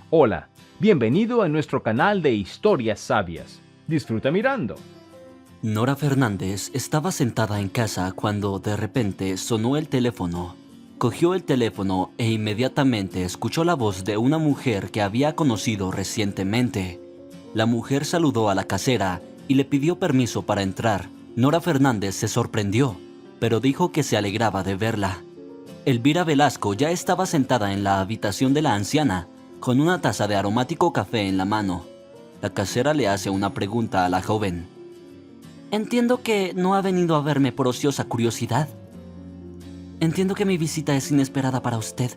Hola, bienvenido a nuestro canal de historias sabias. Disfruta mirando. Nora Fernández estaba sentada en casa cuando de repente sonó el teléfono. Cogió el teléfono e inmediatamente escuchó la voz de una mujer que había conocido recientemente. La mujer saludó a la casera y le pidió permiso para entrar. Nora Fernández se sorprendió, pero dijo que se alegraba de verla. Elvira Velasco ya estaba sentada en la habitación de la anciana, con una taza de aromático café en la mano. La casera le hace una pregunta a la joven. Entiendo que no ha venido a verme por ociosa curiosidad. Entiendo que mi visita es inesperada para usted.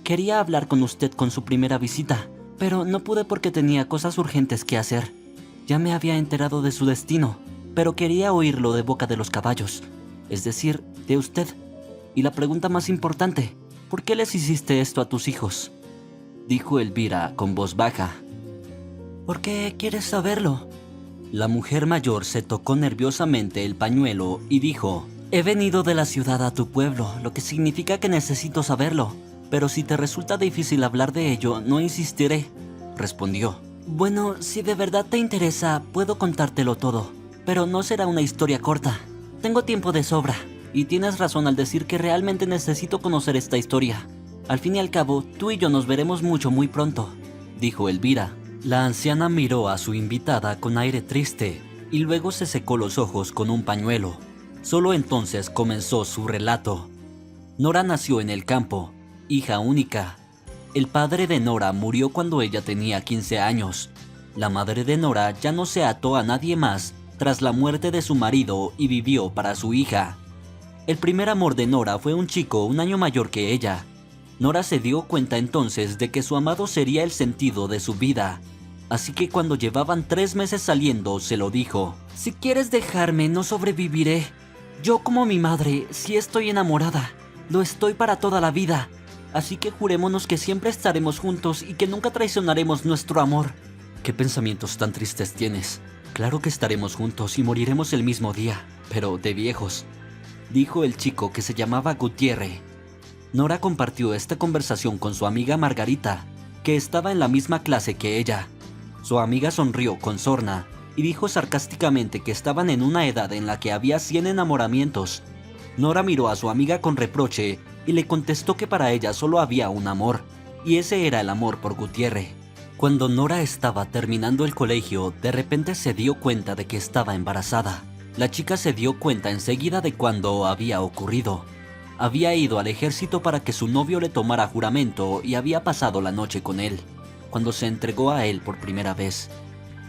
Quería hablar con usted con su primera visita, pero no pude porque tenía cosas urgentes que hacer. Ya me había enterado de su destino, pero quería oírlo de boca de los caballos, es decir, de usted. Y la pregunta más importante, ¿por qué les hiciste esto a tus hijos?, dijo Elvira con voz baja. ¿Por qué quieres saberlo? La mujer mayor se tocó nerviosamente el pañuelo y dijo, he venido de la ciudad a tu pueblo, lo que significa que necesito saberlo, pero si te resulta difícil hablar de ello, no insistiré, respondió. Bueno, si de verdad te interesa, puedo contártelo todo, pero no será una historia corta. Tengo tiempo de sobra, y tienes razón al decir que realmente necesito conocer esta historia. Al fin y al cabo, tú y yo nos veremos mucho muy pronto, dijo Elvira. La anciana miró a su invitada con aire triste y luego se secó los ojos con un pañuelo. Solo entonces comenzó su relato. Nora nació en el campo, hija única. El padre de Nora murió cuando ella tenía 15 años. La madre de Nora ya no se ató a nadie más tras la muerte de su marido y vivió para su hija. El primer amor de Nora fue un chico un año mayor que ella. Nora se dio cuenta entonces de que su amado sería el sentido de su vida. Así que cuando llevaban 3 meses saliendo, se lo dijo. Si quieres dejarme, no sobreviviré. Yo como mi madre, si estoy enamorada, lo estoy para toda la vida. Así que jurémonos que siempre estaremos juntos y que nunca traicionaremos nuestro amor. ¿Qué pensamientos tan tristes tienes? Claro que estaremos juntos y moriremos el mismo día, pero de viejos, dijo el chico que se llamaba Gutiérrez. Nora compartió esta conversación con su amiga Margarita, que estaba en la misma clase que ella. Su amiga sonrió con sorna y dijo sarcásticamente que estaban en una edad en la que había 100 enamoramientos. Nora miró a su amiga con reproche y le contestó que para ella solo había un amor, y ese era el amor por Gutiérrez. Cuando Nora estaba terminando el colegio, de repente se dio cuenta de que estaba embarazada. La chica se dio cuenta enseguida de cuándo había ocurrido. Había ido al ejército para que su novio le tomara juramento y había pasado la noche con él, cuando se entregó a él por primera vez.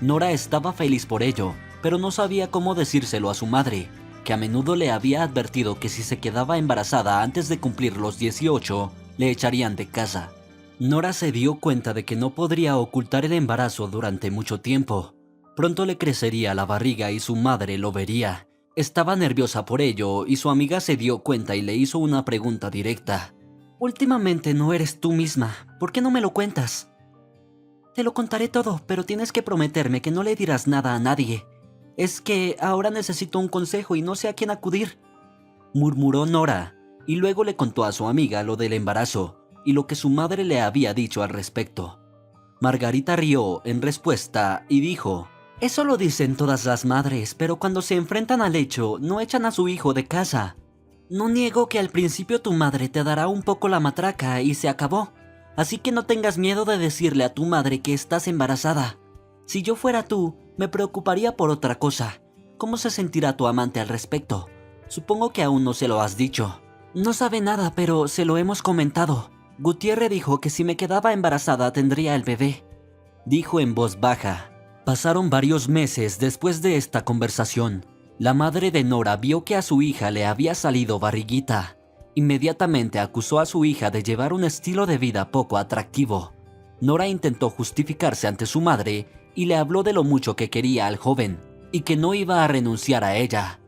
Nora estaba feliz por ello, pero no sabía cómo decírselo a su madre, que a menudo le había advertido que si se quedaba embarazada antes de cumplir los 18, le echarían de casa. Nora se dio cuenta de que no podría ocultar el embarazo durante mucho tiempo. Pronto le crecería la barriga y su madre lo vería. Estaba nerviosa por ello y su amiga se dio cuenta y le hizo una pregunta directa. Últimamente no eres tú misma, ¿por qué no me lo cuentas? Te lo contaré todo, pero tienes que prometerme que no le dirás nada a nadie. Es que ahora necesito un consejo y no sé a quién acudir, murmuró Nora, y luego le contó a su amiga lo del embarazo y lo que su madre le había dicho al respecto. Margarita rió en respuesta y dijo, eso lo dicen todas las madres, pero cuando se enfrentan al hecho, no echan a su hijo de casa. No niego que al principio tu madre te dará un poco la matraca y se acabó. Así que no tengas miedo de decirle a tu madre que estás embarazada. Si yo fuera tú, me preocuparía por otra cosa. ¿Cómo se sentirá tu amante al respecto? Supongo que aún no se lo has dicho. No sabe nada, pero se lo hemos comentado. Gutiérrez dijo que si me quedaba embarazada tendría el bebé, dijo en voz baja. Pasaron varios meses después de esta conversación. La madre de Nora vio que a su hija le había salido barriguita. Inmediatamente acusó a su hija de llevar un estilo de vida poco atractivo. Nora intentó justificarse ante su madre y le habló de lo mucho que quería al joven y que no iba a renunciar a ella.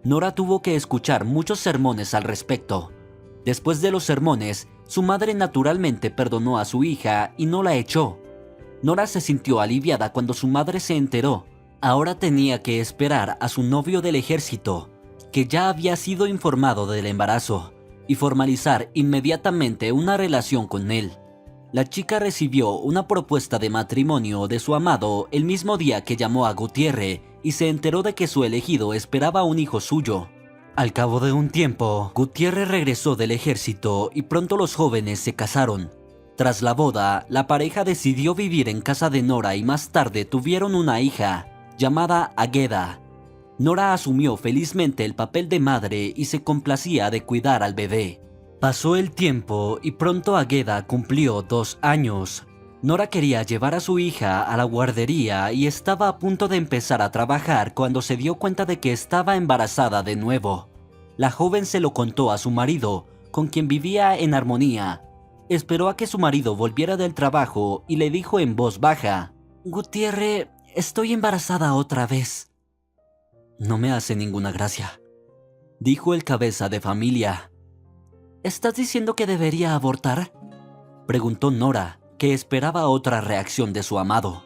Nora tuvo que escuchar muchos sermones al respecto. Después de los sermones, su madre naturalmente perdonó a su hija y no la echó. Nora se sintió aliviada cuando su madre se enteró. Ahora tenía que esperar a su novio del ejército, que ya había sido informado del embarazo, y formalizar inmediatamente una relación con él. La chica recibió una propuesta de matrimonio de su amado el mismo día que llamó a Gutiérrez y se enteró de que su elegido esperaba un hijo suyo. Al cabo de un tiempo, Gutiérrez regresó del ejército y pronto los jóvenes se casaron. Tras la boda, la pareja decidió vivir en casa de Nora y más tarde tuvieron una hija, llamada Águeda. Nora asumió felizmente el papel de madre y se complacía de cuidar al bebé. Pasó el tiempo y pronto Águeda cumplió 2 años. Nora quería llevar a su hija a la guardería y estaba a punto de empezar a trabajar cuando se dio cuenta de que estaba embarazada de nuevo. La joven se lo contó a su marido, con quien vivía en armonía. Esperó a que su marido volviera del trabajo y le dijo en voz baja: «Gutiérrez, estoy embarazada otra vez». «No me hace ninguna gracia», dijo el cabeza de familia. «¿Estás diciendo que debería abortar?», preguntó Nora, que esperaba otra reacción de su amado.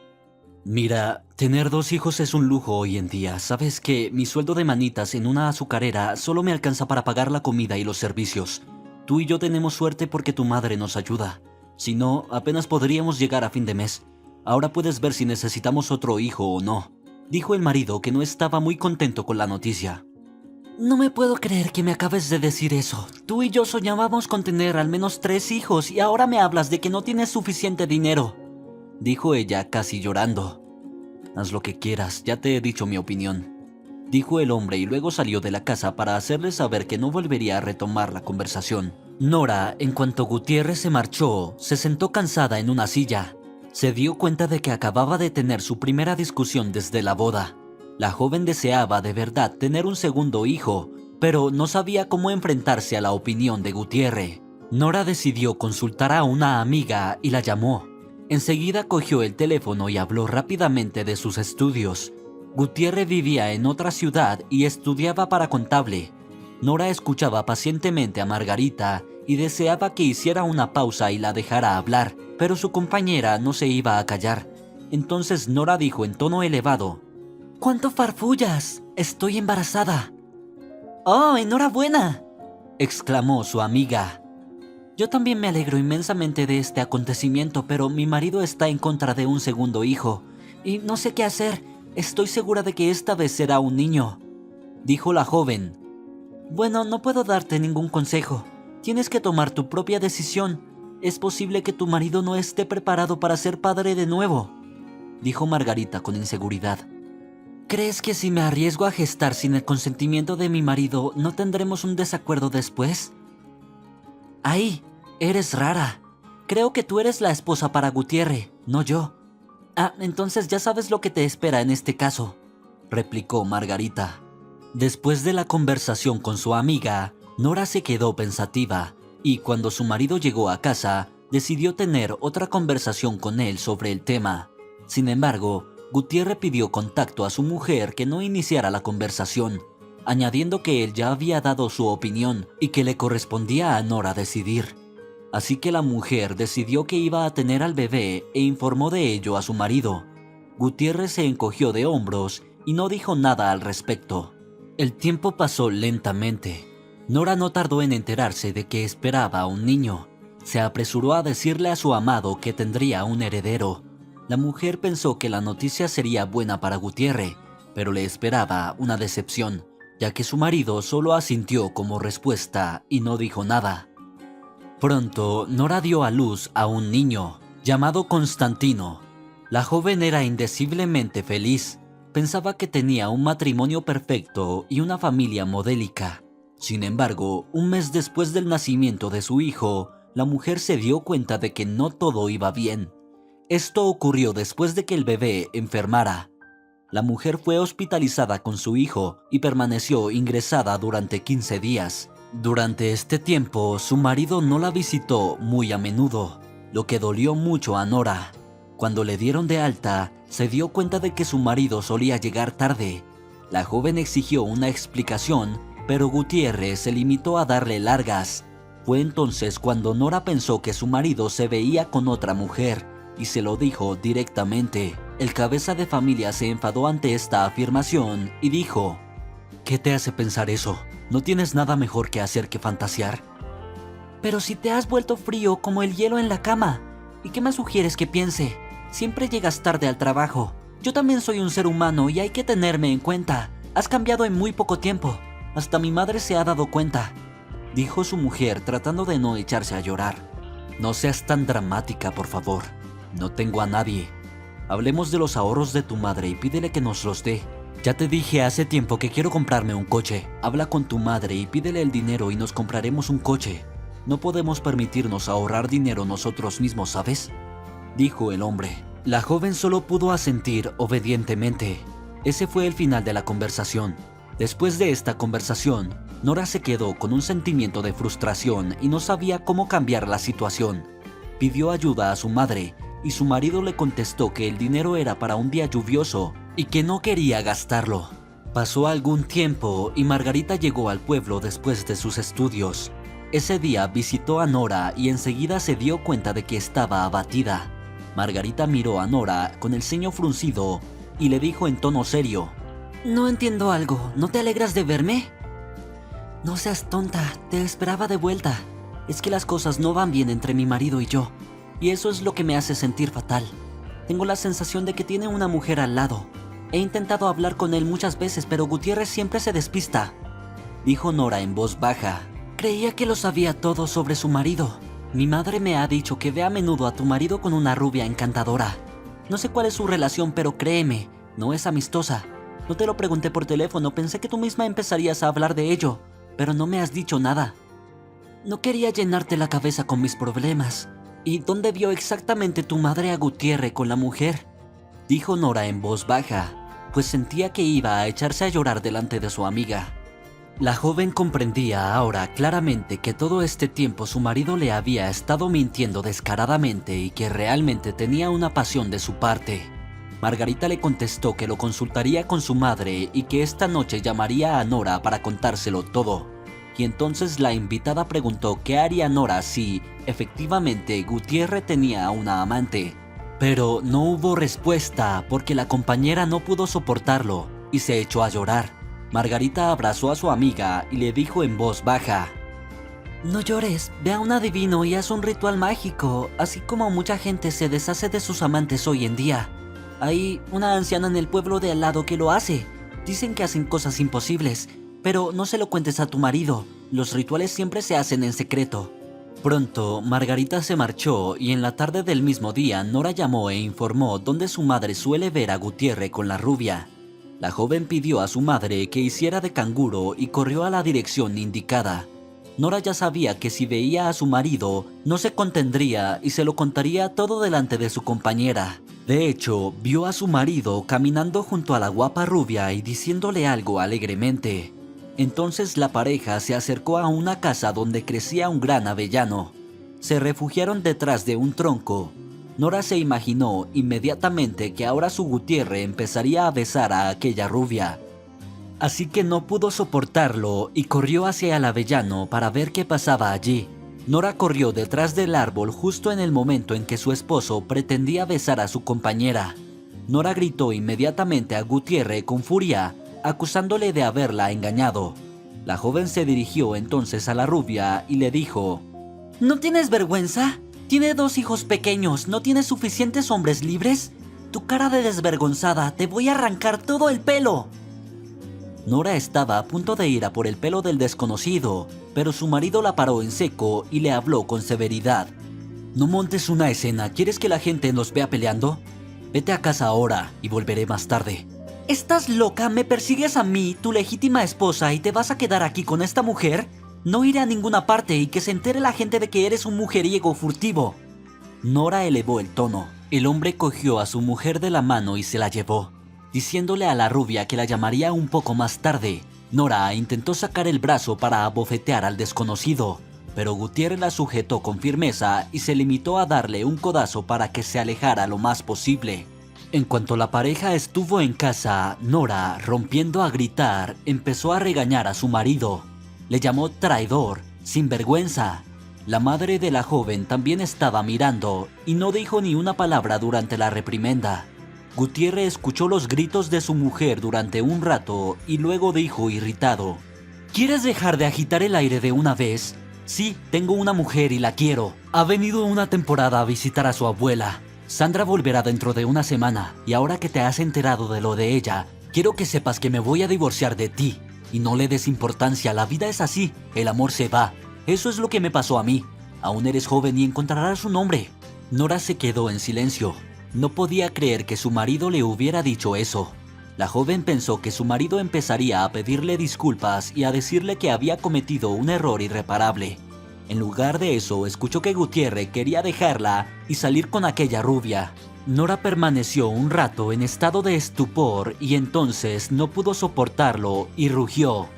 «Mira, tener 2 hijos es un lujo hoy en día. Sabes que mi sueldo de manitas en una azucarera solo me alcanza para pagar la comida y los servicios. Tú y yo tenemos suerte porque tu madre nos ayuda. Si no, apenas podríamos llegar a fin de mes. Ahora puedes ver si necesitamos otro hijo o no», dijo el marido, que no estaba muy contento con la noticia. «No me puedo creer que me acabes de decir eso. Tú y yo soñábamos con tener al menos 3 hijos y ahora me hablas de que no tienes suficiente dinero», dijo ella casi llorando. «Haz lo que quieras, ya te he dicho mi opinión», dijo el hombre y luego salió de la casa para hacerle saber que no volvería a retomar la conversación. Nora, en cuanto Gutiérrez se marchó, se sentó cansada en una silla. Se dio cuenta de que acababa de tener su primera discusión desde la boda. La joven deseaba de verdad tener un segundo hijo, pero no sabía cómo enfrentarse a la opinión de Gutiérrez. Nora decidió consultar a una amiga y la llamó. Enseguida cogió el teléfono y habló rápidamente de sus estudios. Gutiérrez vivía en otra ciudad y estudiaba para contable. Nora escuchaba pacientemente a Margarita y deseaba que hiciera una pausa y la dejara hablar, pero su compañera no se iba a callar. Entonces Nora dijo en tono elevado: «¿Cuánto farfullas? Estoy embarazada». «¡Oh, enhorabuena!», exclamó su amiga. «Yo también me alegro inmensamente de este acontecimiento, pero mi marido está en contra de un segundo hijo, y no sé qué hacer. Estoy segura de que esta vez será un niño», dijo la joven. «Bueno, no puedo darte ningún consejo. Tienes que tomar tu propia decisión. Es posible que tu marido no esté preparado para ser padre de nuevo», dijo Margarita con inseguridad. «¿Crees que si me arriesgo a gestar sin el consentimiento de mi marido, no tendremos un desacuerdo después?» «Ay, eres rara. Creo que tú eres la esposa para Gutiérrez, no yo». «Ah, entonces ya sabes lo que te espera en este caso», replicó Margarita. Después de la conversación con su amiga, Nora se quedó pensativa y cuando su marido llegó a casa, decidió tener otra conversación con él sobre el tema. Sin embargo, Gutiérrez pidió contacto a su mujer que no iniciara la conversación, añadiendo que él ya había dado su opinión y que le correspondía a Nora decidir. Así que la mujer decidió que iba a tener al bebé e informó de ello a su marido. Gutiérrez se encogió de hombros y no dijo nada al respecto. El tiempo pasó lentamente. Nora no tardó en enterarse de que esperaba un niño. Se apresuró a decirle a su amado que tendría un heredero. La mujer pensó que la noticia sería buena para Gutiérrez, pero le esperaba una decepción, ya que su marido solo asintió como respuesta y no dijo nada. Pronto, Nora dio a luz a un niño, llamado Constantino. La joven era indeciblemente feliz. Pensaba que tenía un matrimonio perfecto y una familia modélica. Sin embargo, un mes después del nacimiento de su hijo, la mujer se dio cuenta de que no todo iba bien. Esto ocurrió después de que el bebé enfermara. La mujer fue hospitalizada con su hijo y permaneció ingresada durante 15 días. Durante este tiempo, su marido no la visitó muy a menudo, lo que dolió mucho a Nora. Cuando le dieron de alta, se dio cuenta de que su marido solía llegar tarde. La joven exigió una explicación, pero Gutiérrez se limitó a darle largas. Fue entonces cuando Nora pensó que su marido se veía con otra mujer y se lo dijo directamente. El cabeza de familia se enfadó ante esta afirmación y dijo: «¿Qué te hace pensar eso? ¿No tienes nada mejor que hacer que fantasear?». «Pero si te has vuelto frío como el hielo en la cama, ¿Y qué más sugieres que piense? Siempre llegas tarde al trabajo. Yo también soy un ser humano y hay que tenerme en cuenta. Has cambiado en muy poco tiempo. Hasta mi madre se ha dado cuenta, dijo su mujer tratando de no echarse a llorar. No seas tan dramática, por favor. No tengo a nadie. Hablemos de los ahorros de tu madre y pídele que nos los dé. Ya te dije hace tiempo que quiero comprarme un coche. Habla con tu madre y pídele el dinero y nos compraremos un coche. No podemos permitirnos ahorrar dinero nosotros mismos, ¿sabes?, dijo el hombre. La joven solo pudo asentir obedientemente. Ese fue el final de la conversación. Después de esta conversación, Nora se quedó con un sentimiento de frustración y no sabía cómo cambiar la situación. Pidió ayuda a su madre y su marido le contestó que el dinero era para un día lluvioso y que no quería gastarlo. Pasó algún tiempo y Margarita llegó al pueblo después de sus estudios. Ese día visitó a Nora y enseguida se dio cuenta de que estaba abatida. Margarita miró a Nora con el ceño fruncido y le dijo en tono serio: «No entiendo algo, ¿no te alegras de verme?» «No seas tonta, te esperaba de vuelta. Es que las cosas no van bien entre mi marido y yo, y eso es lo que me hace sentir fatal. Tengo la sensación de que tiene una mujer al lado. He intentado hablar con él muchas veces, pero Gutiérrez siempre se despista», dijo Nora en voz baja. «Creía que lo sabía todo sobre su marido. Mi madre me ha dicho que ve a menudo a tu marido con una rubia encantadora. No sé cuál es su relación, pero créeme, no es amistosa. No te lo pregunté por teléfono, pensé que tú misma empezarías a hablar de ello, pero no me has dicho nada. No quería llenarte la cabeza con mis problemas. ¿Y dónde vio exactamente tu madre a Gutiérrez con la mujer?», dijo Nora en voz baja, pues sentía que iba a echarse a llorar delante de su amiga. La joven comprendía ahora claramente que todo este tiempo su marido le había estado mintiendo descaradamente y que realmente tenía una pasión de su parte. Margarita le contestó que lo consultaría con su madre y que esta noche llamaría a Nora para contárselo todo. Y entonces la invitada preguntó qué haría Nora si, efectivamente, Gutiérrez tenía una amante. Pero no hubo respuesta porque la compañera no pudo soportarlo y se echó a llorar. Margarita abrazó a su amiga y le dijo en voz baja: «No llores, ve a un adivino y haz un ritual mágico, así como mucha gente se deshace de sus amantes hoy en día. Hay una anciana en el pueblo de al lado que lo hace. Dicen que hacen cosas imposibles, pero no se lo cuentes a tu marido. Los rituales siempre se hacen en secreto». Pronto, Margarita se marchó y en la tarde del mismo día Nora llamó e informó dónde su madre suele ver a Gutiérrez con la rubia. La joven pidió a su madre que hiciera de canguro y corrió a la dirección indicada. Nora ya sabía que si veía a su marido, no se contendría y se lo contaría todo delante de su compañera. De hecho, vio a su marido caminando junto a la guapa rubia y diciéndole algo alegremente. Entonces la pareja se acercó a una casa donde crecía un gran avellano. Se refugiaron detrás de un tronco. Nora se imaginó inmediatamente que ahora su Gutiérrez empezaría a besar a aquella rubia. Así que no pudo soportarlo y corrió hacia el avellano para ver qué pasaba allí. Nora corrió detrás del árbol justo en el momento en que su esposo pretendía besar a su compañera. Nora gritó inmediatamente a Gutiérrez con furia, acusándole de haberla engañado. La joven se dirigió entonces a la rubia y le dijo: «¿No tienes vergüenza? Tiene 2 hijos pequeños, ¿no tienes suficientes hombres libres? Tu cara de desvergonzada, te voy a arrancar todo el pelo». Nora estaba a punto de ir a por el pelo del desconocido, pero su marido la paró en seco y le habló con severidad. «No montes una escena, ¿quieres que la gente nos vea peleando? Vete a casa ahora y volveré más tarde». «¿Estás loca? ¿Me persigues a mí, tu legítima esposa, y te vas a quedar aquí con esta mujer? No iré a ninguna parte y que se entere la gente de que eres un mujeriego furtivo». Nora elevó el tono. El hombre cogió a su mujer de la mano y se la llevó, diciéndole a la rubia que la llamaría un poco más tarde. Nora intentó sacar el brazo para abofetear al desconocido, pero Gutiérrez la sujetó con firmeza y se limitó a darle un codazo para que se alejara lo más posible. En cuanto la pareja estuvo en casa, Nora, rompiendo a gritar, empezó a regañar a su marido. Le llamó traidor, sinvergüenza. La madre de la joven también estaba mirando y no dijo ni una palabra durante la reprimenda. Gutiérrez escuchó los gritos de su mujer durante un rato y luego dijo irritado: «¿Quieres dejar de agitar el aire de una vez? Sí, tengo una mujer y la quiero. Ha venido una temporada a visitar a su abuela. Sandra volverá dentro de una semana y ahora que te has enterado de lo de ella, quiero que sepas que me voy a divorciar de ti. Y no le des importancia, la vida es así, el amor se va. Eso es lo que me pasó a mí. Aún eres joven y encontrarás un hombre. Nora se quedó en silencio. No podía creer que su marido le hubiera dicho eso. La joven pensó que su marido empezaría a pedirle disculpas y a decirle que había cometido un error irreparable. En lugar de eso, escuchó que Gutiérrez quería dejarla y salir con aquella rubia. Nora permaneció un rato en estado de estupor y entonces no pudo soportarlo y rugió.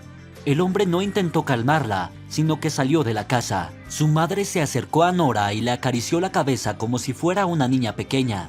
El hombre no intentó calmarla, sino que salió de la casa. Su madre se acercó a Nora y le acarició la cabeza como si fuera una niña pequeña.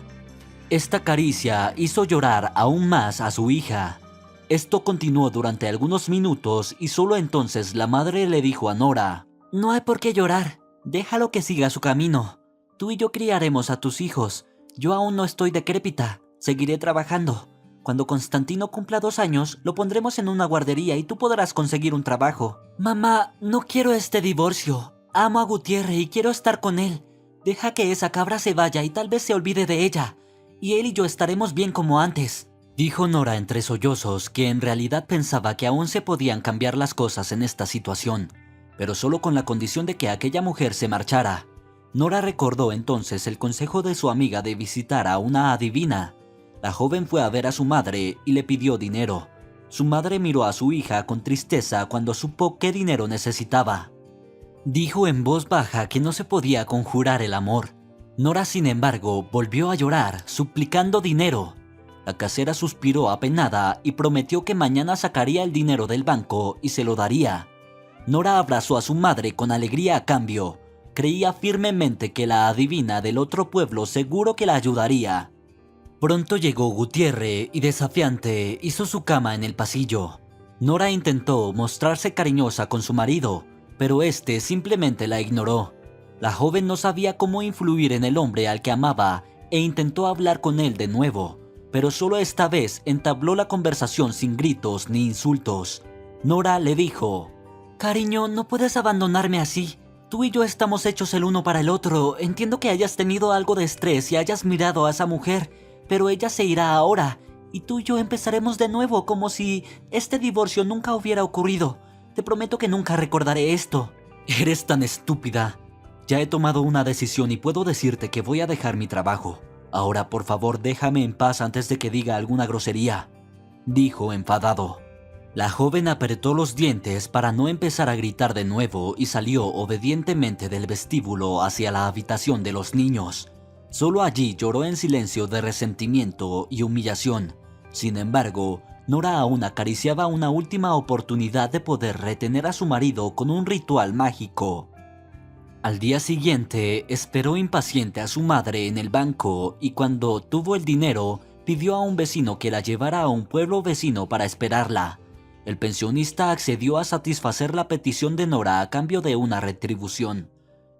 Esta caricia hizo llorar aún más a su hija. Esto continuó durante algunos minutos y solo entonces la madre le dijo a Nora: «No hay por qué llorar, déjalo que siga su camino. Tú y yo criaremos a tus hijos. Yo aún no estoy decrépita, seguiré trabajando. Cuando Constantino cumpla 2 años, lo pondremos en una guardería y tú podrás conseguir un trabajo». «Mamá, no quiero este divorcio. Amo a Gutiérrez y quiero estar con él. Deja que esa cabra se vaya y tal vez se olvide de ella. Y él y yo estaremos bien como antes», dijo Nora entre sollozos, que en realidad pensaba que aún se podían cambiar las cosas en esta situación, pero solo con la condición de que aquella mujer se marchara. Nora recordó entonces el consejo de su amiga de visitar a una adivina. La joven fue a ver a su madre y le pidió dinero. Su madre miró a su hija con tristeza cuando supo qué dinero necesitaba. Dijo en voz baja que no se podía conjurar el amor. Nora, sin embargo, volvió a llorar, suplicando dinero. La casera suspiró apenada y prometió que mañana sacaría el dinero del banco y se lo daría. Nora abrazó a su madre con alegría a cambio. Creía firmemente que la adivina del otro pueblo seguro que la ayudaría. Pronto llegó Gutiérrez y desafiante hizo su cama en el pasillo. Nora intentó mostrarse cariñosa con su marido, pero este simplemente la ignoró. La joven no sabía cómo influir en el hombre al que amaba e intentó hablar con él de nuevo, pero solo esta vez entabló la conversación sin gritos ni insultos. Nora le dijo: «Cariño, no puedes abandonarme así. Tú y yo estamos hechos el uno para el otro. Entiendo que hayas tenido algo de estrés y hayas mirado a esa mujer, pero ella se irá ahora, y tú y yo empezaremos de nuevo como si este divorcio nunca hubiera ocurrido. Te prometo que nunca recordaré esto». «Eres tan estúpida. Ya he tomado una decisión y puedo decirte que voy a dejar mi trabajo. Ahora, por favor, déjame en paz antes de que diga alguna grosería», dijo enfadado. La joven apretó los dientes para no empezar a gritar de nuevo y salió obedientemente del vestíbulo hacia la habitación de los niños. Solo allí lloró en silencio de resentimiento y humillación. Sin embargo, Nora aún acariciaba una última oportunidad de poder retener a su marido con un ritual mágico. Al día siguiente, esperó impaciente a su madre en el banco y cuando tuvo el dinero, pidió a un vecino que la llevara a un pueblo vecino para esperarla. El pensionista accedió a satisfacer la petición de Nora a cambio de una retribución.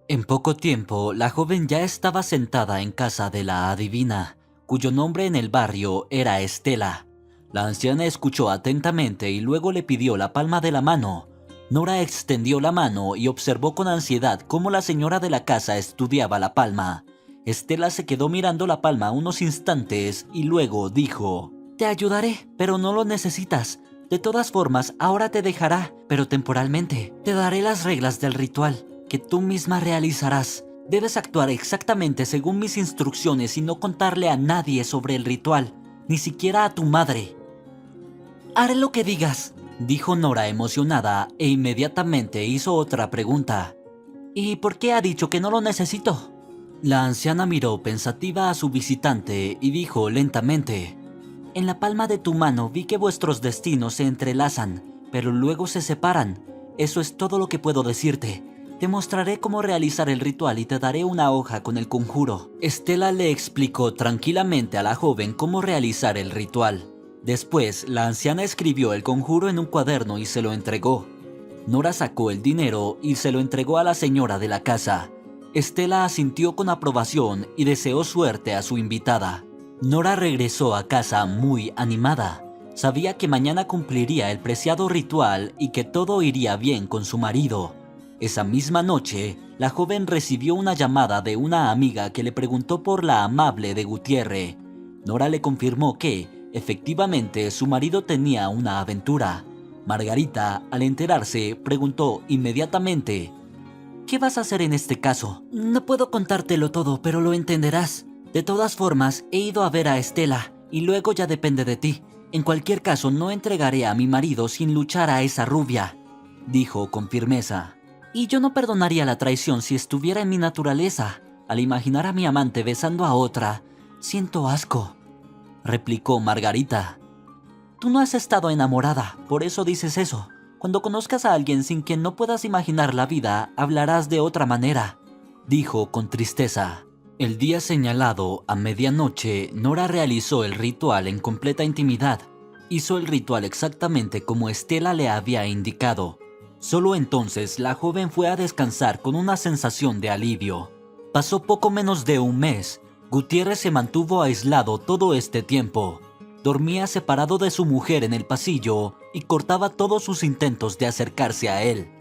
En poco tiempo, la joven ya estaba sentada en casa de la adivina, cuyo nombre en el barrio era Estela. La anciana escuchó atentamente y luego le pidió la palma de la mano. Nora extendió la mano y observó con ansiedad cómo la señora de la casa estudiaba la palma. Estela se quedó mirando la palma unos instantes y luego dijo: «Te ayudaré, pero no lo necesitas. De todas formas, ahora te dejará, pero temporalmente. Te daré las reglas del ritual, que tú misma realizarás. Debes actuar exactamente según mis instrucciones y no contarle a nadie sobre el ritual, ni siquiera a tu madre». «Haré lo que digas», dijo Nora emocionada e inmediatamente hizo otra pregunta. «¿Y por qué ha dicho que no lo necesito?». La anciana miró pensativa a su visitante y dijo lentamente: «En la palma de tu mano vi que vuestros destinos se entrelazan, pero luego se separan. Eso es todo lo que puedo decirte. Te mostraré cómo realizar el ritual y te daré una hoja con el conjuro». Estela le explicó tranquilamente a la joven cómo realizar el ritual. Después, la anciana escribió el conjuro en un cuaderno y se lo entregó. Nora sacó el dinero y se lo entregó a la señora de la casa. Estela asintió con aprobación y deseó suerte a su invitada. Nora regresó a casa muy animada. Sabía que mañana cumpliría el preciado ritual y que todo iría bien con su marido. Esa misma noche, la joven recibió una llamada de una amiga que le preguntó por la amable de Gutiérrez. Nora le confirmó que, efectivamente, su marido tenía una aventura. Margarita, al enterarse, preguntó inmediatamente: ¿qué vas a hacer en este caso? No puedo contártelo todo, pero lo entenderás. De todas formas, he ido a ver a Estela, y luego ya depende de ti. En cualquier caso, no entregaré a mi marido sin luchar a esa rubia, dijo con firmeza. Y yo no perdonaría la traición si estuviera en mi naturaleza. Al imaginar a mi amante besando a otra, siento asco, replicó Margarita. Tú no has estado enamorada, por eso dices eso. Cuando conozcas a alguien sin quien no puedas imaginar la vida, hablarás de otra manera, dijo con tristeza. El día señalado, a medianoche, Nora realizó el ritual en completa intimidad. Hizo el ritual exactamente como Estela le había indicado. Solo entonces la joven fue a descansar con una sensación de alivio. Pasó poco menos de un mes. Gutiérrez se mantuvo aislado todo este tiempo. Dormía separado de su mujer en el pasillo y cortaba todos sus intentos de acercarse a él.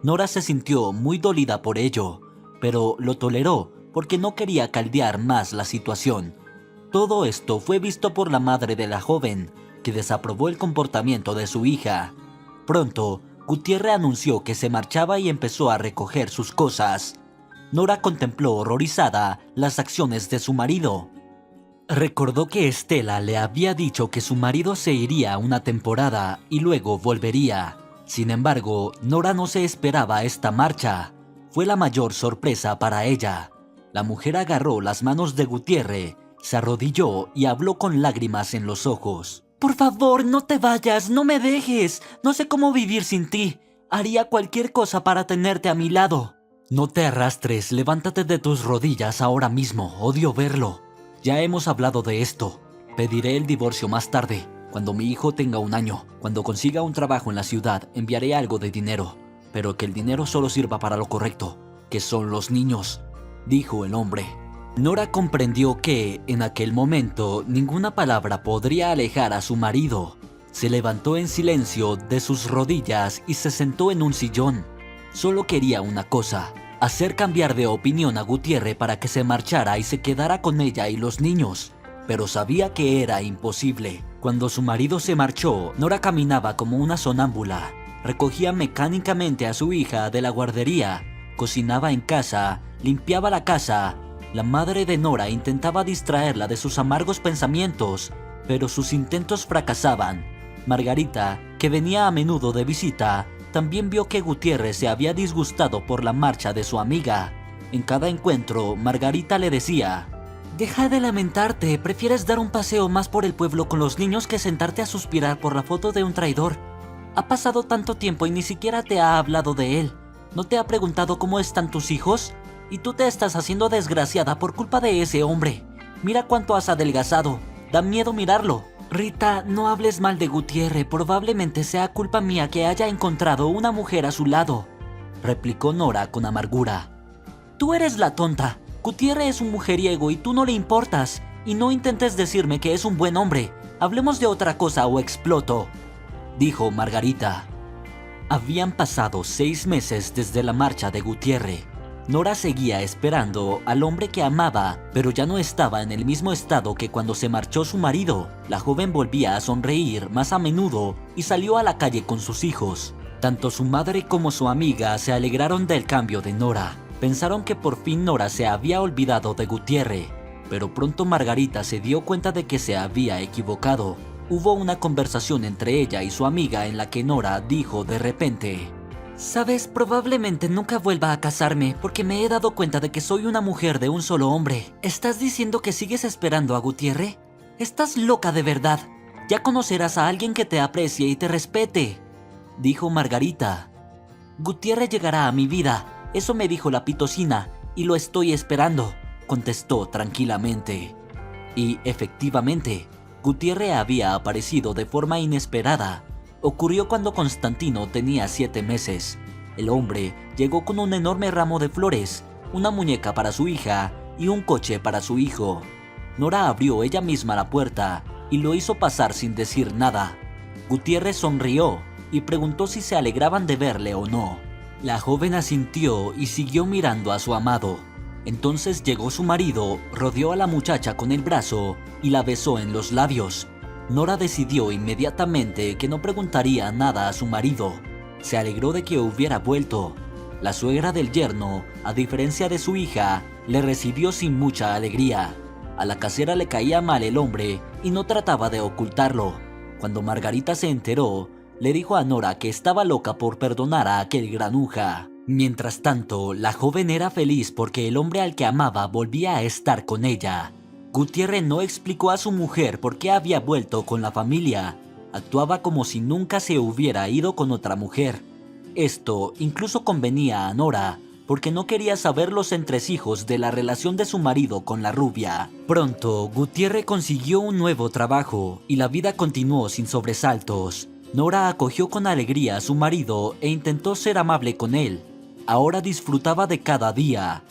Nora se sintió muy dolida por ello, pero lo toleró porque no quería caldear más la situación. Todo esto fue visto por la madre de la joven, que desaprobó el comportamiento de su hija. Pronto, Gutiérrez anunció que se marchaba y empezó a recoger sus cosas. Nora contempló horrorizada las acciones de su marido. Recordó que Estela le había dicho que su marido se iría una temporada y luego volvería. Sin embargo, Nora no se esperaba esta marcha. Fue la mayor sorpresa para ella. La mujer agarró las manos de Gutiérrez, se arrodilló y habló con lágrimas en los ojos. Por favor, no te vayas, no me dejes. No sé cómo vivir sin ti. Haría cualquier cosa para tenerte a mi lado. No te arrastres, levántate de tus rodillas ahora mismo, odio verlo. Ya hemos hablado de esto. Pediré el divorcio más tarde, cuando mi hijo tenga 1 año. Cuando consiga un trabajo en la ciudad, enviaré algo de dinero. Pero que el dinero solo sirva para lo correcto, que son los niños, dijo el hombre. Nora comprendió que, en aquel momento, ninguna palabra podría alejar a su marido. Se levantó en silencio de sus rodillas y se sentó en un sillón. Solo quería una cosa: hacer cambiar de opinión a Gutiérrez para que se marchara y se quedara con ella y los niños. Pero sabía que era imposible. Cuando su marido se marchó, Nora caminaba como una sonámbula. Recogía mecánicamente a su hija de la guardería, cocinaba en casa, limpiaba la casa. La madre de Nora intentaba distraerla de sus amargos pensamientos, pero sus intentos fracasaban. Margarita, que venía a menudo de visita, también vio que Gutiérrez se había disgustado por la marcha de su amiga. En cada encuentro, Margarita le decía: deja de lamentarte, prefieres dar un paseo más por el pueblo con los niños que sentarte a suspirar por la foto de un traidor. Ha pasado tanto tiempo y ni siquiera te ha hablado de él. ¿No te ha preguntado cómo están tus hijos? Y tú te estás haciendo desgraciada por culpa de ese hombre. Mira cuánto has adelgazado. Da miedo mirarlo. Rita, no hables mal de Gutiérrez. Probablemente sea culpa mía que haya encontrado una mujer a su lado, replicó Nora con amargura. Tú eres la tonta. Gutiérrez es un mujeriego y tú no le importas. Y no intentes decirme que es un buen hombre. Hablemos de otra cosa o exploto, dijo Margarita. Habían pasado 6 meses desde la marcha de Gutiérrez. Nora seguía esperando al hombre que amaba, pero ya no estaba en el mismo estado que cuando se marchó su marido. La joven volvía a sonreír más a menudo y salió a la calle con sus hijos. Tanto su madre como su amiga se alegraron del cambio de Nora. Pensaron que por fin Nora se había olvidado de Gutiérrez, pero pronto Margarita se dio cuenta de que se había equivocado. Hubo una conversación entre ella y su amiga en la que Nora dijo de repente: sabes, probablemente nunca vuelva a casarme porque me he dado cuenta de que soy una mujer de un solo hombre. ¿Estás diciendo que sigues esperando a Gutiérrez? Estás loca de verdad. Ya conocerás a alguien que te aprecie y te respete, dijo Margarita. Gutiérrez llegará a mi vida, eso me dijo la pitocina, y lo estoy esperando, contestó tranquilamente. Y efectivamente, Gutiérrez había aparecido de forma inesperada. Ocurrió cuando Constantino tenía 7 meses. El hombre llegó con un enorme ramo de flores, una muñeca para su hija y un coche para su hijo. Nora abrió ella misma la puerta y lo hizo pasar sin decir nada. Gutiérrez sonrió y preguntó si se alegraban de verle o no. La joven asintió y siguió mirando a su amado. Entonces llegó su marido, rodeó a la muchacha con el brazo y la besó en los labios. Nora decidió inmediatamente que no preguntaría nada a su marido. Se alegró de que hubiera vuelto. La suegra del yerno, a diferencia de su hija, le recibió sin mucha alegría. A la casera le caía mal el hombre y no trataba de ocultarlo. Cuando Margarita se enteró, le dijo a Nora que estaba loca por perdonar a aquel granuja. Mientras tanto, la joven era feliz porque el hombre al que amaba volvía a estar con ella. Gutiérrez no explicó a su mujer por qué había vuelto con la familia. Actuaba como si nunca se hubiera ido con otra mujer. Esto incluso convenía a Nora, porque no quería saber los entresijos de la relación de su marido con la rubia. Pronto, Gutiérrez consiguió un nuevo trabajo y la vida continuó sin sobresaltos. Nora acogió con alegría a su marido e intentó ser amable con él. Ahora disfrutaba de cada día.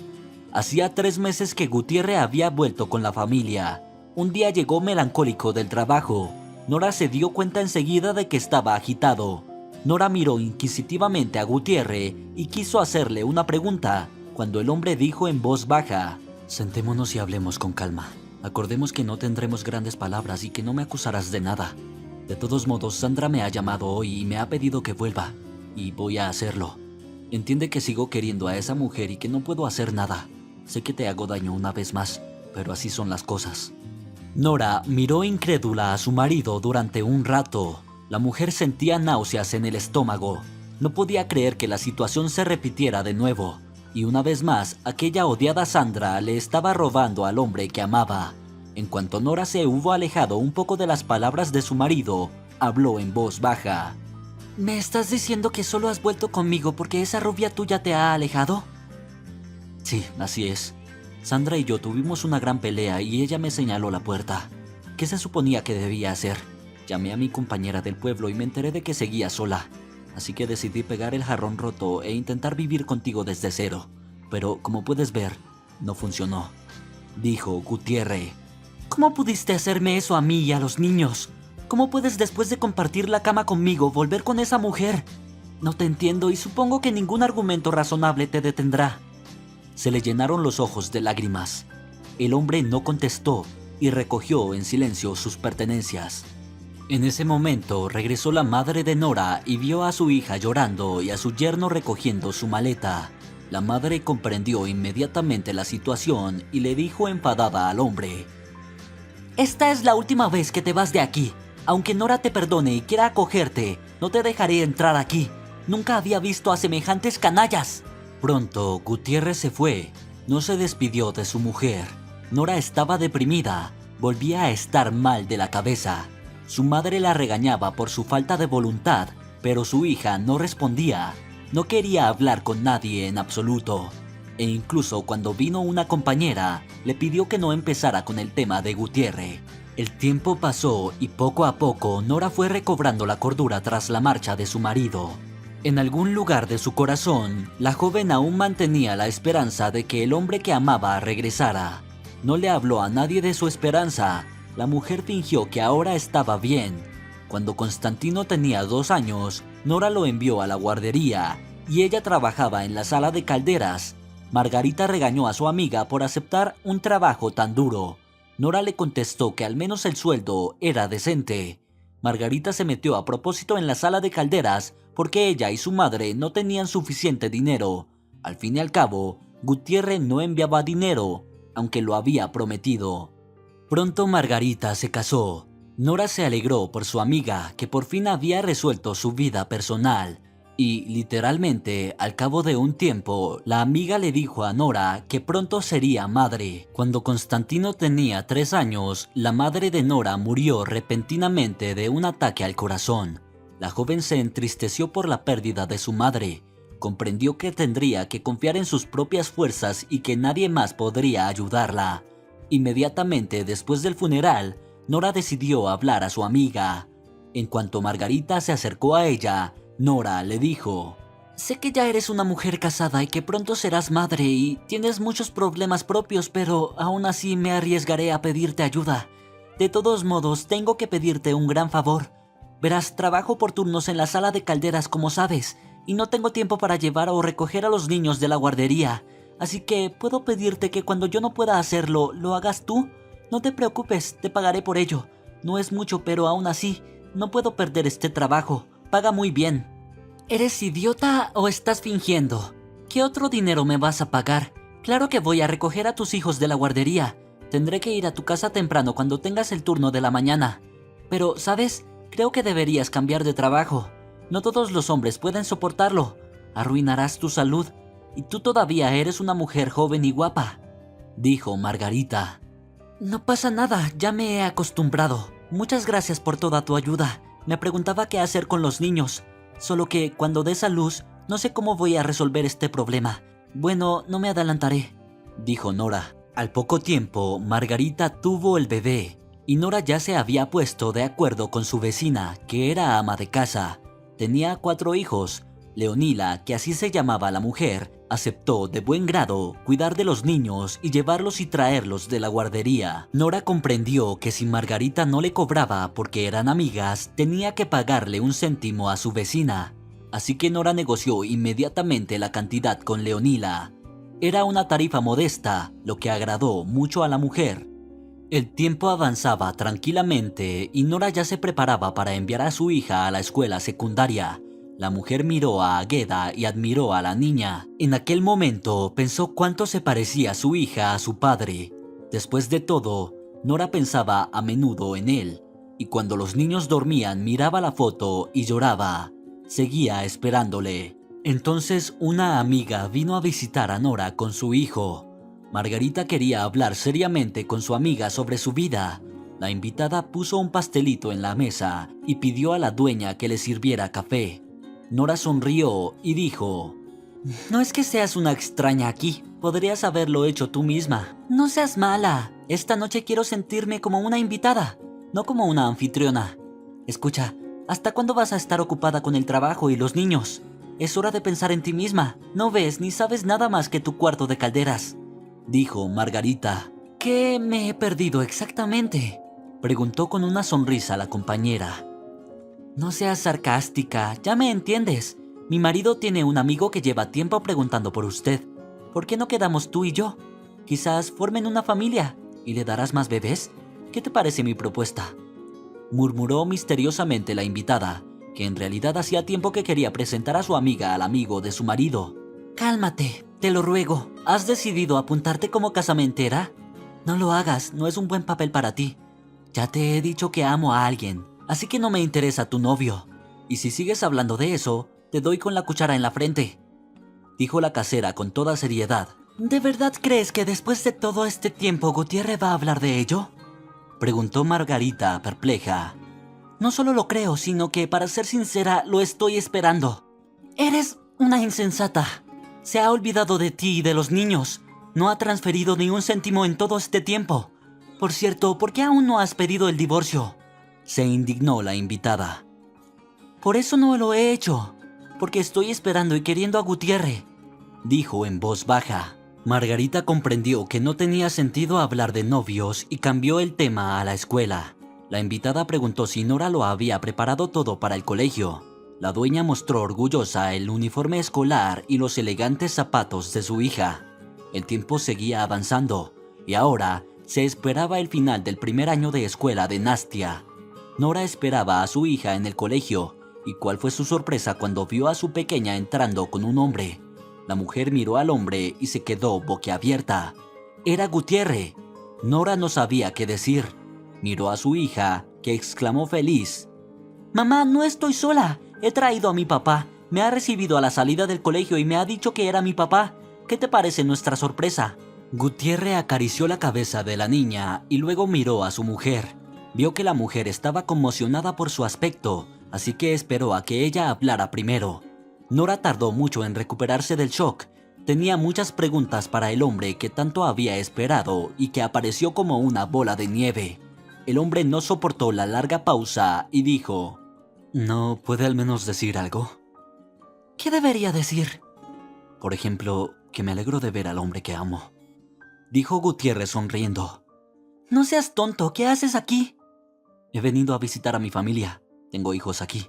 Hacía 3 meses que Gutiérrez había vuelto con la familia. Un día llegó melancólico del trabajo. Nora se dio cuenta enseguida de que estaba agitado. Nora miró inquisitivamente a Gutiérrez y quiso hacerle una pregunta, cuando el hombre dijo en voz baja: «Sentémonos y hablemos con calma. Acordemos que no tendremos grandes palabras y que no me acusarás de nada. De todos modos, Sandra me ha llamado hoy y me ha pedido que vuelva, y voy a hacerlo. Entiende que sigo queriendo a esa mujer y que no puedo hacer nada. Sé que te hago daño una vez más, pero así son las cosas». Nora miró incrédula a su marido durante un rato. La mujer sentía náuseas en el estómago. No podía creer que la situación se repitiera de nuevo. Y una vez más, aquella odiada Sandra le estaba robando al hombre que amaba. En cuanto Nora se hubo alejado un poco de las palabras de su marido, habló en voz baja. «¿Me estás diciendo que solo has vuelto conmigo porque esa rubia tuya te ha alejado?» «Sí, así es. Sandra y yo tuvimos una gran pelea y ella me señaló la puerta. ¿Qué se suponía que debía hacer? Llamé a mi compañera del pueblo y me enteré de que seguía sola. Así que decidí pegar el jarrón roto e intentar vivir contigo desde cero. Pero, como puedes ver, no funcionó», dijo Gutiérrez. «¿Cómo pudiste hacerme eso a mí y a los niños? ¿Cómo puedes, después de compartir la cama conmigo, volver con esa mujer? No te entiendo y supongo que ningún argumento razonable te detendrá». Se le llenaron los ojos de lágrimas. El hombre no contestó y recogió en silencio sus pertenencias. En ese momento regresó la madre de Nora y vio a su hija llorando y a su yerno recogiendo su maleta. La madre comprendió inmediatamente la situación y le dijo enfadada al hombre: «Esta es la última vez que te vas de aquí. Aunque Nora te perdone y quiera acogerte, no te dejaré entrar aquí. Nunca había visto a semejantes canallas». Pronto, Gutiérrez se fue. No se despidió de su mujer. Nora estaba deprimida. Volvía a estar mal de la cabeza. Su madre la regañaba por su falta de voluntad, pero su hija no respondía. No quería hablar con nadie en absoluto. E incluso cuando vino una compañera, le pidió que no empezara con el tema de Gutiérrez. El tiempo pasó y poco a poco Nora fue recobrando la cordura tras la marcha de su marido. En algún lugar de su corazón, la joven aún mantenía la esperanza de que el hombre que amaba regresara. No le habló a nadie de su esperanza. La mujer fingió que ahora estaba bien. Cuando Constantino tenía 2 años, Nora lo envió a la guardería y ella trabajaba en la sala de calderas. Margarita regañó a su amiga por aceptar un trabajo tan duro. Nora le contestó que al menos el sueldo era decente. Margarita se metió a propósito en la sala de calderas porque ella y su madre no tenían suficiente dinero. Al fin y al cabo, Gutiérrez no enviaba dinero, aunque lo había prometido. Pronto Margarita se casó. Nora se alegró por su amiga, que por fin había resuelto su vida personal. Y, literalmente, al cabo de un tiempo, la amiga le dijo a Nora que pronto sería madre. Cuando Constantino tenía 3 años, la madre de Nora murió repentinamente de un ataque al corazón. La joven se entristeció por la pérdida de su madre. Comprendió que tendría que confiar en sus propias fuerzas y que nadie más podría ayudarla. Inmediatamente después del funeral, Nora decidió hablar a su amiga. En cuanto Margarita se acercó a ella, Nora le dijo: «Sé que ya eres una mujer casada y que pronto serás madre y tienes muchos problemas propios, pero aún así me arriesgaré a pedirte ayuda. De todos modos, tengo que pedirte un gran favor. Verás, trabajo por turnos en la sala de calderas, como sabes, y no tengo tiempo para llevar o recoger a los niños de la guardería. Así que, ¿puedo pedirte que cuando yo no pueda hacerlo, lo hagas tú? No te preocupes, te pagaré por ello. No es mucho, pero aún así, no puedo perder este trabajo. Paga muy bien. ¿Eres idiota o estás fingiendo? ¿Qué otro dinero me vas a pagar? Claro que voy a recoger a tus hijos de la guardería. Tendré que ir a tu casa temprano cuando tengas el turno de la mañana. Pero, ¿sabes? Creo que deberías cambiar de trabajo. No todos los hombres pueden soportarlo. Arruinarás tu salud. Y tú todavía eres una mujer joven y guapa, dijo Margarita. No pasa nada, ya me he acostumbrado. Muchas gracias por toda tu ayuda. Me preguntaba qué hacer con los niños. Solo que cuando des a luz, no sé cómo voy a resolver este problema. Bueno, no me adelantaré, dijo Nora. Al poco tiempo, Margarita tuvo el bebé, y Nora ya se había puesto de acuerdo con su vecina, que era ama de casa. Tenía 4 hijos. Leonila, que así se llamaba la mujer, aceptó de buen grado cuidar de los niños y llevarlos y traerlos de la guardería. Nora comprendió que si Margarita no le cobraba porque eran amigas, tenía que pagarle un céntimo a su vecina. Así que Nora negoció inmediatamente la cantidad con Leonila. Era una tarifa modesta, lo que agradó mucho a la mujer. El tiempo avanzaba tranquilamente y Nora ya se preparaba para enviar a su hija a la escuela secundaria. La mujer miró a Agueda y admiró a la niña. En aquel momento pensó cuánto se parecía su hija a su padre. Después de todo, Nora pensaba a menudo en él, y cuando los niños dormían miraba la foto y lloraba. Seguía esperándole. Entonces una amiga vino a visitar a Nora con su hijo. Margarita quería hablar seriamente con su amiga sobre su vida. La invitada puso un pastelito en la mesa y pidió a la dueña que le sirviera café. Nora sonrió y dijo: No es que seas una extraña aquí, podrías haberlo hecho tú misma. No seas mala, esta noche quiero sentirme como una invitada, no como una anfitriona. Escucha, ¿hasta cuándo vas a estar ocupada con el trabajo y los niños? Es hora de pensar en ti misma, no ves ni sabes nada más que tu cuarto de calderas, dijo Margarita. ¿Qué me he perdido exactamente?, preguntó con una sonrisa la compañera. No seas sarcástica, ya me entiendes. Mi marido tiene un amigo que lleva tiempo preguntando por usted. ¿Por qué no quedamos tú y yo? Quizás formen una familia y le darás más bebés. ¿Qué te parece mi propuesta?, murmuró misteriosamente la invitada, que en realidad hacía tiempo que quería presentar a su amiga al amigo de su marido. Cálmate, te lo ruego. ¿Has decidido apuntarte como casamentera? No lo hagas, no es un buen papel para ti. Ya te he dicho que amo a alguien. Así que no me interesa tu novio. Y si sigues hablando de eso, te doy con la cuchara en la frente, dijo la casera con toda seriedad. ¿De verdad crees que después de todo este tiempo Gutiérrez va a hablar de ello?, preguntó Margarita, perpleja. No solo lo creo, sino que, para ser sincera, lo estoy esperando. Eres una insensata. Se ha olvidado de ti y de los niños. No ha transferido ni un céntimo en todo este tiempo. Por cierto, ¿por qué aún no has pedido el divorcio?, se indignó la invitada. Por eso no lo he hecho, porque estoy esperando y queriendo a Gutiérrez, dijo en voz baja. Margarita comprendió que no tenía sentido hablar de novios y cambió el tema a la escuela. La invitada preguntó si Nora lo había preparado todo para el colegio. La dueña mostró orgullosa el uniforme escolar y los elegantes zapatos de su hija. El tiempo seguía avanzando y ahora se esperaba el final del primer año de escuela de Nastia. Nora esperaba a su hija en el colegio, y cuál fue su sorpresa cuando vio a su pequeña entrando con un hombre. La mujer miró al hombre y se quedó boquiabierta. Era Gutiérrez. Nora no sabía qué decir. Miró a su hija, que exclamó feliz: «Mamá, no estoy sola. He traído a mi papá. Me ha recibido a la salida del colegio y me ha dicho que era mi papá. ¿Qué te parece nuestra sorpresa?». Gutiérrez acarició la cabeza de la niña y luego miró a su mujer. Vio que la mujer estaba conmocionada por su aspecto, así que esperó a que ella hablara primero. Nora tardó mucho en recuperarse del shock. Tenía muchas preguntas para el hombre que tanto había esperado y que apareció como una bola de nieve. El hombre no soportó la larga pausa y dijo: «¿No puede al menos decir algo?». «¿Qué debería decir?». «Por ejemplo, que me alegro de ver al hombre que amo», dijo Gutiérrez sonriendo. «No seas tonto, ¿qué haces aquí?». «He venido a visitar a mi familia. Tengo hijos aquí»,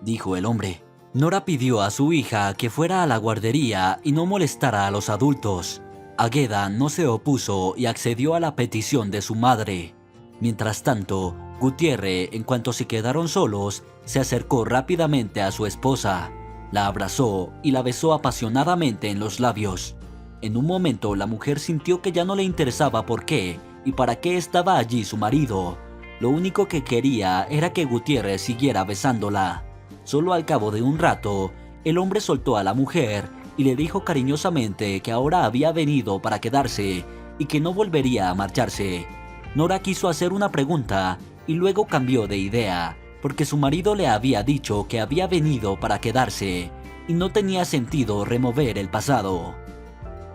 dijo el hombre. Nora pidió a su hija que fuera a la guardería y no molestara a los adultos. Águeda no se opuso y accedió a la petición de su madre. Mientras tanto, Gutiérrez, en cuanto se quedaron solos, se acercó rápidamente a su esposa, la abrazó y la besó apasionadamente en los labios. En un momento la mujer sintió que ya no le interesaba por qué y para qué estaba allí su marido. Lo único que quería era que Gutiérrez siguiera besándola. Solo al cabo de un rato, el hombre soltó a la mujer y le dijo cariñosamente que ahora había venido para quedarse y que no volvería a marcharse. Nora quiso hacer una pregunta y luego cambió de idea, porque su marido le había dicho que había venido para quedarse y no tenía sentido remover el pasado.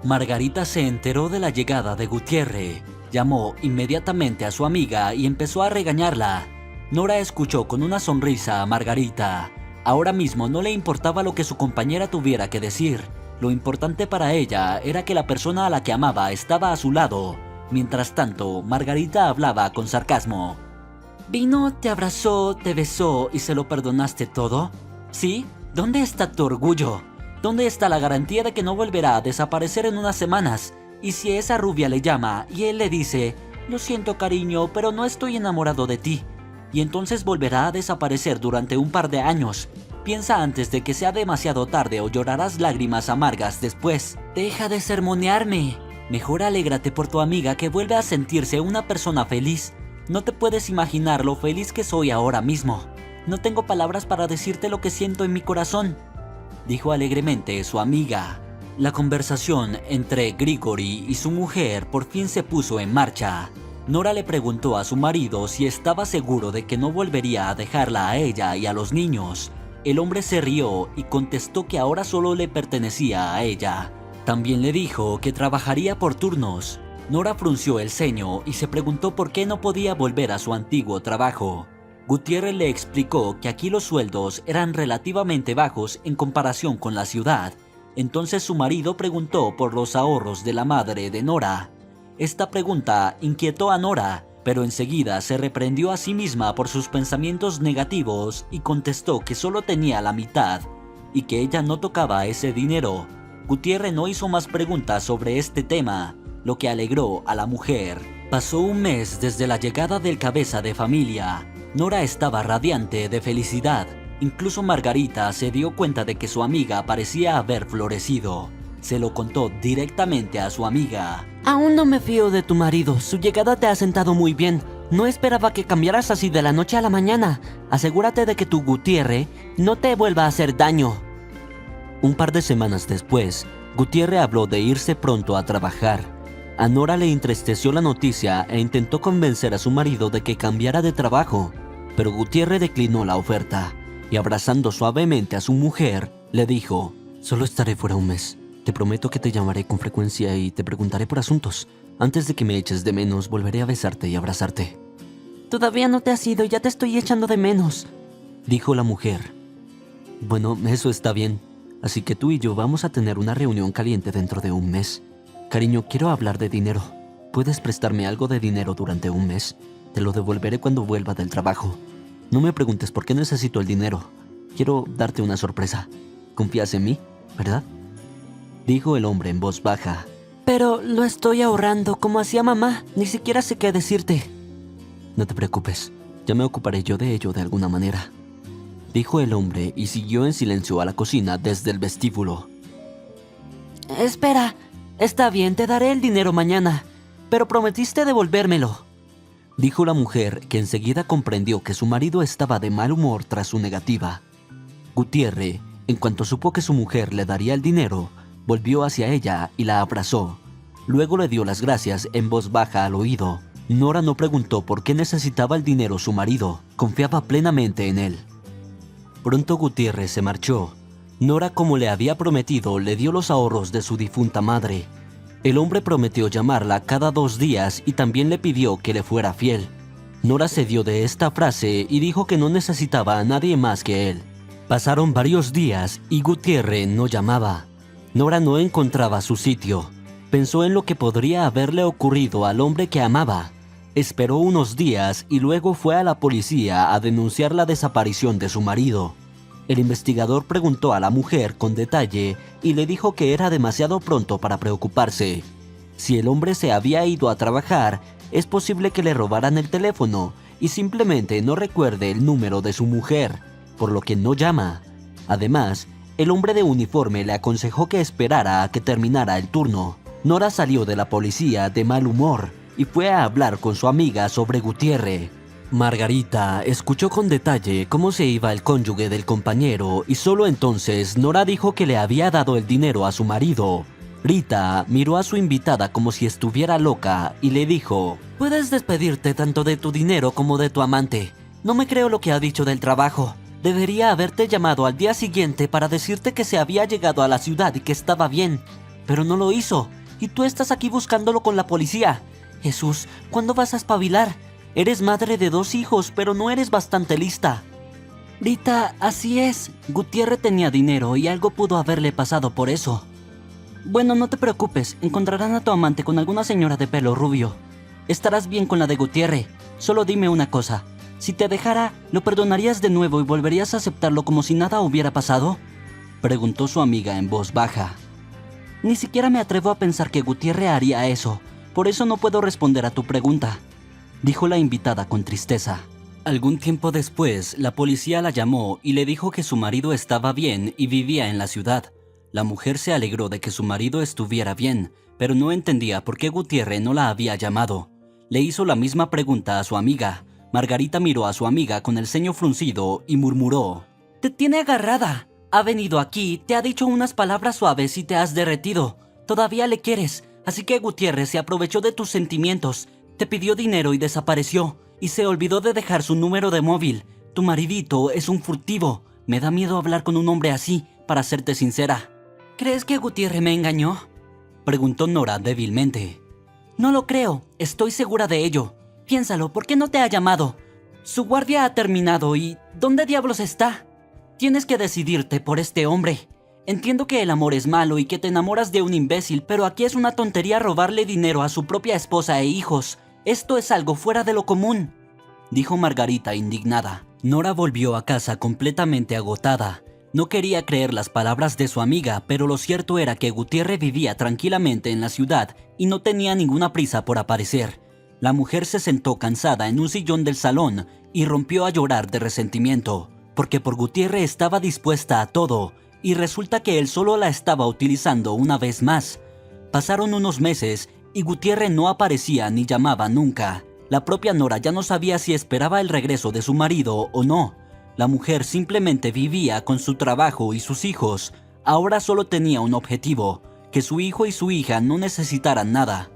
Margarita se enteró de la llegada de Gutiérrez, llamó inmediatamente a su amiga y empezó a regañarla. Nora escuchó con una sonrisa a Margarita. Ahora mismo no le importaba lo que su compañera tuviera que decir. Lo importante para ella era que la persona a la que amaba estaba a su lado. Mientras tanto, Margarita hablaba con sarcasmo. ¿Vino, te abrazó, te besó y se lo perdonaste todo? ¿Sí? ¿Dónde está tu orgullo? ¿Dónde está la garantía de que no volverá a desaparecer en unas semanas? Y si esa rubia le llama y él le dice, lo siento cariño, pero no estoy enamorado de ti, y entonces volverá a desaparecer durante un par de años. Piensa antes de que sea demasiado tarde o llorarás lágrimas amargas después. Deja de sermonearme. Mejor alégrate por tu amiga que vuelve a sentirse una persona feliz. No te puedes imaginar lo feliz que soy ahora mismo. No tengo palabras para decirte lo que siento en mi corazón, dijo alegremente su amiga. La conversación entre Grigori y su mujer por fin se puso en marcha. Nora le preguntó a su marido si estaba seguro de que no volvería a dejarla a ella y a los niños. El hombre se rió y contestó que ahora solo le pertenecía a ella. También le dijo que trabajaría por turnos. Nora frunció el ceño y se preguntó por qué no podía volver a su antiguo trabajo. Gutiérrez le explicó que aquí los sueldos eran relativamente bajos en comparación con la ciudad. Entonces su marido preguntó por los ahorros de la madre de Nora. Esta pregunta inquietó a Nora, pero enseguida se reprendió a sí misma por sus pensamientos negativos y contestó que solo tenía la mitad y que ella no tocaba ese dinero. Gutiérrez no hizo más preguntas sobre este tema, lo que alegró a la mujer. Pasó un mes desde la llegada del cabeza de familia. Nora estaba radiante de felicidad. Incluso Margarita se dio cuenta de que su amiga parecía haber florecido. Se lo contó directamente a su amiga. Aún no me fío de tu marido. Su llegada te ha sentado muy bien. No esperaba que cambiaras así de la noche a la mañana. Asegúrate de que tu Gutiérrez no te vuelva a hacer daño. Un par de semanas después, Gutiérrez habló de irse pronto a trabajar. A Nora le entristeció la noticia e intentó convencer a su marido de que cambiara de trabajo, pero Gutiérrez declinó la oferta y abrazando suavemente a su mujer, le dijo: solo estaré fuera un mes. Te prometo que te llamaré con frecuencia y te preguntaré por asuntos. Antes de que me eches de menos, volveré a besarte y abrazarte. Todavía no te has ido y ya te estoy echando de menos, dijo la mujer. Bueno, eso está bien. Así que tú y yo vamos a tener una reunión caliente dentro de un mes. Cariño, quiero hablar de dinero. ¿Puedes prestarme algo de dinero durante un mes? Te lo devolveré cuando vuelva del trabajo. No me preguntes por qué necesito el dinero. Quiero darte una sorpresa. ¿Confías en mí, verdad?, dijo el hombre en voz baja. Pero lo estoy ahorrando como hacía mamá. Ni siquiera sé qué decirte. No te preocupes. Ya me ocuparé yo de ello de alguna manera, dijo el hombre y siguió en silencio a la cocina desde el vestíbulo. Espera. Está bien, te daré el dinero mañana, pero prometiste devolvérmelo, dijo la mujer, que enseguida comprendió que su marido estaba de mal humor tras su negativa. Gutiérrez, en cuanto supo que su mujer le daría el dinero, volvió hacia ella y la abrazó. Luego le dio las gracias en voz baja al oído. Nora no preguntó por qué necesitaba el dinero su marido, confiaba plenamente en él. Pronto Gutiérrez se marchó. Nora, como le había prometido, le dio los ahorros de su difunta madre. El hombre prometió llamarla cada 2 días y también le pidió que le fuera fiel. Nora cedió de esta frase y dijo que no necesitaba a nadie más que él. Pasaron varios días y Gutiérrez no llamaba. Nora no encontraba su sitio. Pensó en lo que podría haberle ocurrido al hombre que amaba. Esperó unos días y luego fue a la policía a denunciar la desaparición de su marido. El investigador preguntó a la mujer con detalle y le dijo que era demasiado pronto para preocuparse. Si el hombre se había ido a trabajar, es posible que le robaran el teléfono y simplemente no recuerde el número de su mujer, por lo que no llama. Además, el hombre de uniforme le aconsejó que esperara a que terminara el turno. Nora salió de la policía de mal humor y fue a hablar con su amiga sobre Gutiérrez. Margarita escuchó con detalle cómo se iba el cónyuge del compañero y solo entonces Nora dijo que le había dado el dinero a su marido. Rita miró a su invitada como si estuviera loca y le dijo: «Puedes despedirte tanto de tu dinero como de tu amante. No me creo lo que ha dicho del trabajo. Debería haberte llamado al día siguiente para decirte que se había llegado a la ciudad y que estaba bien. Pero no lo hizo, y tú estás aquí buscándolo con la policía. Jesús, ¿cuándo vas a espabilar? Eres madre de 2 hijos, pero no eres bastante lista». Rita, así es. Gutiérrez tenía dinero y algo pudo haberle pasado por eso. Bueno, no te preocupes, encontrarán a tu amante con alguna señora de pelo rubio. Estarás bien con la de Gutiérrez. Solo dime una cosa. Si te dejara, ¿lo perdonarías de nuevo y volverías a aceptarlo como si nada hubiera pasado?, preguntó su amiga en voz baja. Ni siquiera me atrevo a pensar que Gutiérrez haría eso. Por eso no puedo responder a tu pregunta, dijo la invitada con tristeza. Algún tiempo después, la policía la llamó y le dijo que su marido estaba bien y vivía en la ciudad. La mujer se alegró de que su marido estuviera bien, pero no entendía por qué Gutiérrez no la había llamado. Le hizo la misma pregunta a su amiga. Margarita miró a su amiga con el ceño fruncido y murmuró: «Te tiene agarrada. Ha venido aquí, te ha dicho unas palabras suaves y te has derretido. Todavía le quieres, así que Gutiérrez se aprovechó de tus sentimientos. Te pidió dinero y desapareció, y se olvidó de dejar su número de móvil. Tu maridito es un furtivo. Me da miedo hablar con un hombre así, para serte sincera». «¿Crees que Gutiérrez me engañó?», preguntó Nora débilmente. «No lo creo, estoy segura de ello. Piénsalo, ¿por qué no te ha llamado? Su guardia ha terminado y ¿dónde diablos está? Tienes que decidirte por este hombre. Entiendo que el amor es malo y que te enamoras de un imbécil, pero aquí es una tontería robarle dinero a su propia esposa e hijos. Esto es algo fuera de lo común», dijo Margarita indignada. Nora volvió a casa completamente agotada. No quería creer las palabras de su amiga, pero lo cierto era que Gutiérrez vivía tranquilamente en la ciudad y no tenía ninguna prisa por aparecer. La mujer se sentó cansada en un sillón del salón y rompió a llorar de resentimiento, porque por Gutiérrez estaba dispuesta a todo, y resulta que él solo la estaba utilizando una vez más. Pasaron unos meses y Gutiérrez no aparecía ni llamaba nunca. La propia Nora ya no sabía si esperaba el regreso de su marido o no. La mujer simplemente vivía con su trabajo y sus hijos. Ahora solo tenía un objetivo: que su hijo y su hija no necesitaran nada.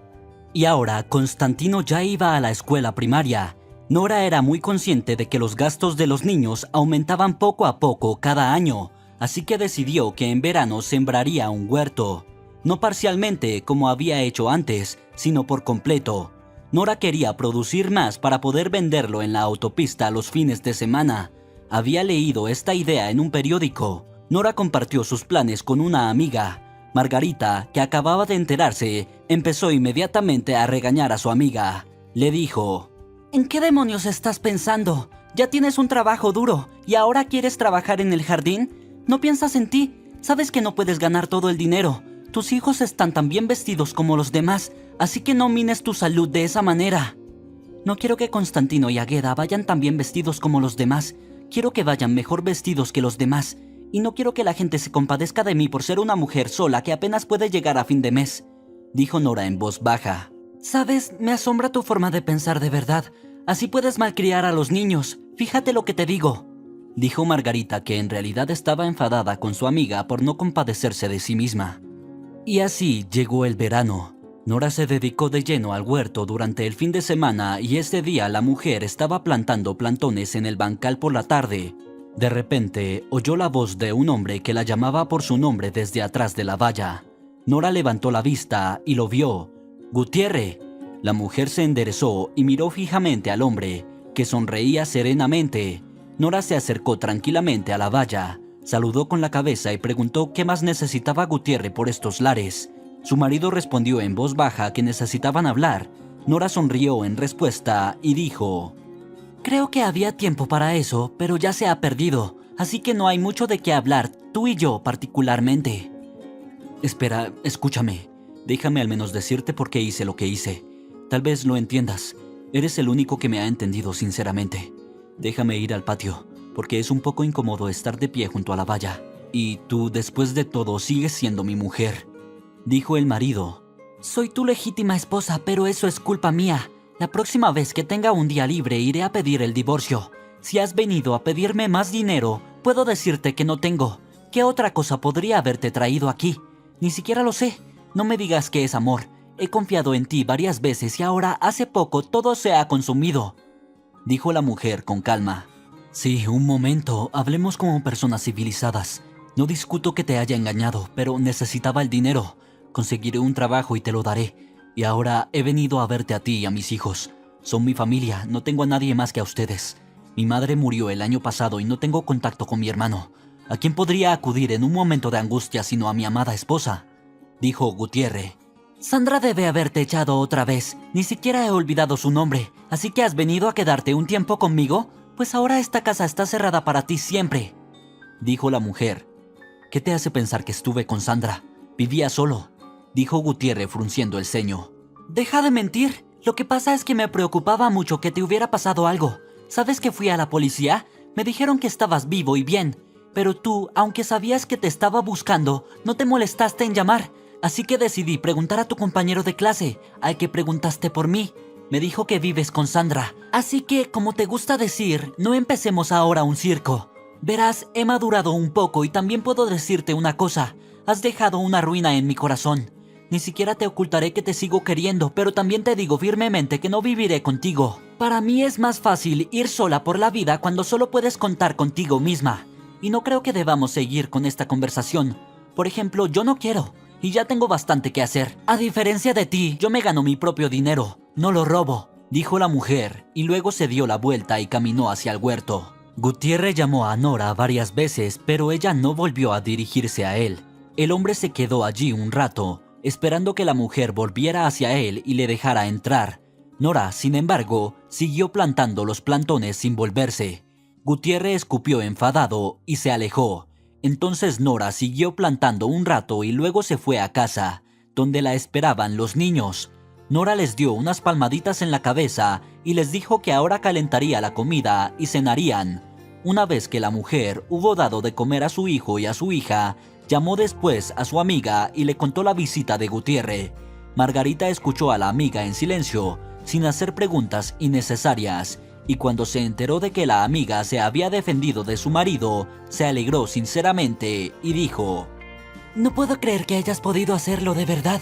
Y ahora Constantino ya iba a la escuela primaria. Nora era muy consciente de que los gastos de los niños aumentaban poco a poco cada año, así que decidió que en verano sembraría un huerto. No parcialmente como había hecho antes, sino por completo. Nora quería producir más para poder venderlo en la autopista los fines de semana. Había leído esta idea en un periódico. Nora compartió sus planes con una amiga. Margarita, que acababa de enterarse, empezó inmediatamente a regañar a su amiga. Le dijo: «¿En qué demonios estás pensando? Ya tienes un trabajo duro y ahora quieres trabajar en el jardín. No piensas en ti. Sabes que no puedes ganar todo el dinero. Tus hijos están tan bien vestidos como los demás, así que no mines tu salud de esa manera». «No quiero que Constantino y Agueda vayan tan bien vestidos como los demás. Quiero que vayan mejor vestidos que los demás. Y no quiero que la gente se compadezca de mí por ser una mujer sola que apenas puede llegar a fin de mes», dijo Nora en voz baja. «Sabes, me asombra tu forma de pensar de verdad. Así puedes malcriar a los niños. Fíjate lo que te digo», dijo Margarita, que en realidad estaba enfadada con su amiga por no compadecerse de sí misma. Y así llegó el verano. Nora se dedicó de lleno al huerto durante el fin de semana y ese día la mujer estaba plantando plantones en el bancal por la tarde. De repente, oyó la voz de un hombre que la llamaba por su nombre desde atrás de la valla. Nora levantó la vista y lo vio. «¡Gutiérrez!». La mujer se enderezó y miró fijamente al hombre, que sonreía serenamente. Nora se acercó tranquilamente a la valla, saludó con la cabeza y preguntó qué más necesitaba Gutiérrez por estos lares. Su marido respondió en voz baja que necesitaban hablar. Nora sonrió en respuesta y dijo: «Creo que había tiempo para eso, pero ya se ha perdido. así que no hay mucho de qué hablar, tú y yo particularmente. Espera, escúchame. Déjame al menos decirte por qué hice lo que hice. Tal vez lo entiendas. Eres el único que me ha entendido sinceramente. Déjame ir al patio, porque es un poco incómodo estar de pie junto a la valla. Y tú, después de todo, sigues siendo mi mujer, dijo el marido. Soy tu legítima esposa, pero eso es culpa mía. La próxima vez que tenga un día libre iré a pedir el divorcio. Si has venido a pedirme más dinero, puedo decirte que no tengo. ¿Qué otra cosa podría haberte traído aquí? Ni siquiera lo sé. No me digas que es amor. He confiado en ti varias veces y ahora hace poco todo se ha consumido, dijo la mujer con calma. Sí, un momento, hablemos como personas civilizadas. No discuto que te haya engañado, pero necesitaba el dinero. Conseguiré un trabajo y te lo daré. Y ahora he venido a verte a ti y a mis hijos. Son mi familia, no tengo a nadie más que a ustedes. Mi madre murió el año pasado y no tengo contacto con mi hermano. ¿A quién podría acudir en un momento de angustia sino a mi amada esposa?, dijo Gutiérrez. Sandra debe haberte echado otra vez. Ni siquiera he olvidado su nombre. ¿Así que has venido a quedarte un tiempo conmigo? Pues ahora esta casa está cerrada para ti siempre, dijo la mujer. ¿Qué te hace pensar que estuve con Sandra? Vivía solo, dijo Gutiérrez frunciendo el ceño. Deja de mentir. Lo que pasa es que me preocupaba mucho que te hubiera pasado algo. ¿Sabes que fui a la policía? Me dijeron que estabas vivo y bien. Pero tú, aunque sabías que te estaba buscando, no te molestaste en llamar. Así que decidí preguntar a tu compañero de clase, al que preguntaste por mí. Me dijo que vives con Sandra. Así que, como te gusta decir, no empecemos ahora un circo. Verás, he madurado un poco y también puedo decirte una cosa. Has dejado una ruina en mi corazón. Ni siquiera te ocultaré que te sigo queriendo, pero también te digo firmemente que no viviré contigo. Para mí es más fácil ir sola por la vida cuando solo puedes contar contigo misma. Y no creo que debamos seguir con esta conversación. Por ejemplo, yo no quiero. Y ya tengo bastante que hacer. A diferencia de ti, yo me gano mi propio dinero. No lo robo, dijo la mujer, y luego se dio la vuelta y caminó hacia el huerto. Gutiérrez llamó a Nora varias veces, pero ella no volvió a dirigirse a él. El hombre se quedó allí un rato, esperando que la mujer volviera hacia él y le dejara entrar. Nora, sin embargo, siguió plantando los plantones sin volverse. Gutiérrez escupió enfadado y se alejó. Entonces Nora siguió plantando un rato y luego se fue a casa, donde la esperaban los niños. Nora les dio unas palmaditas en la cabeza y les dijo que ahora calentaría la comida y cenarían. Una vez que la mujer hubo dado de comer a su hijo y a su hija, llamó después a su amiga y le contó la visita de Gutiérrez. Margarita escuchó a la amiga en silencio, sin hacer preguntas innecesarias, y cuando se enteró de que la amiga se había defendido de su marido, se alegró sinceramente y dijo: No puedo creer que hayas podido hacerlo de verdad.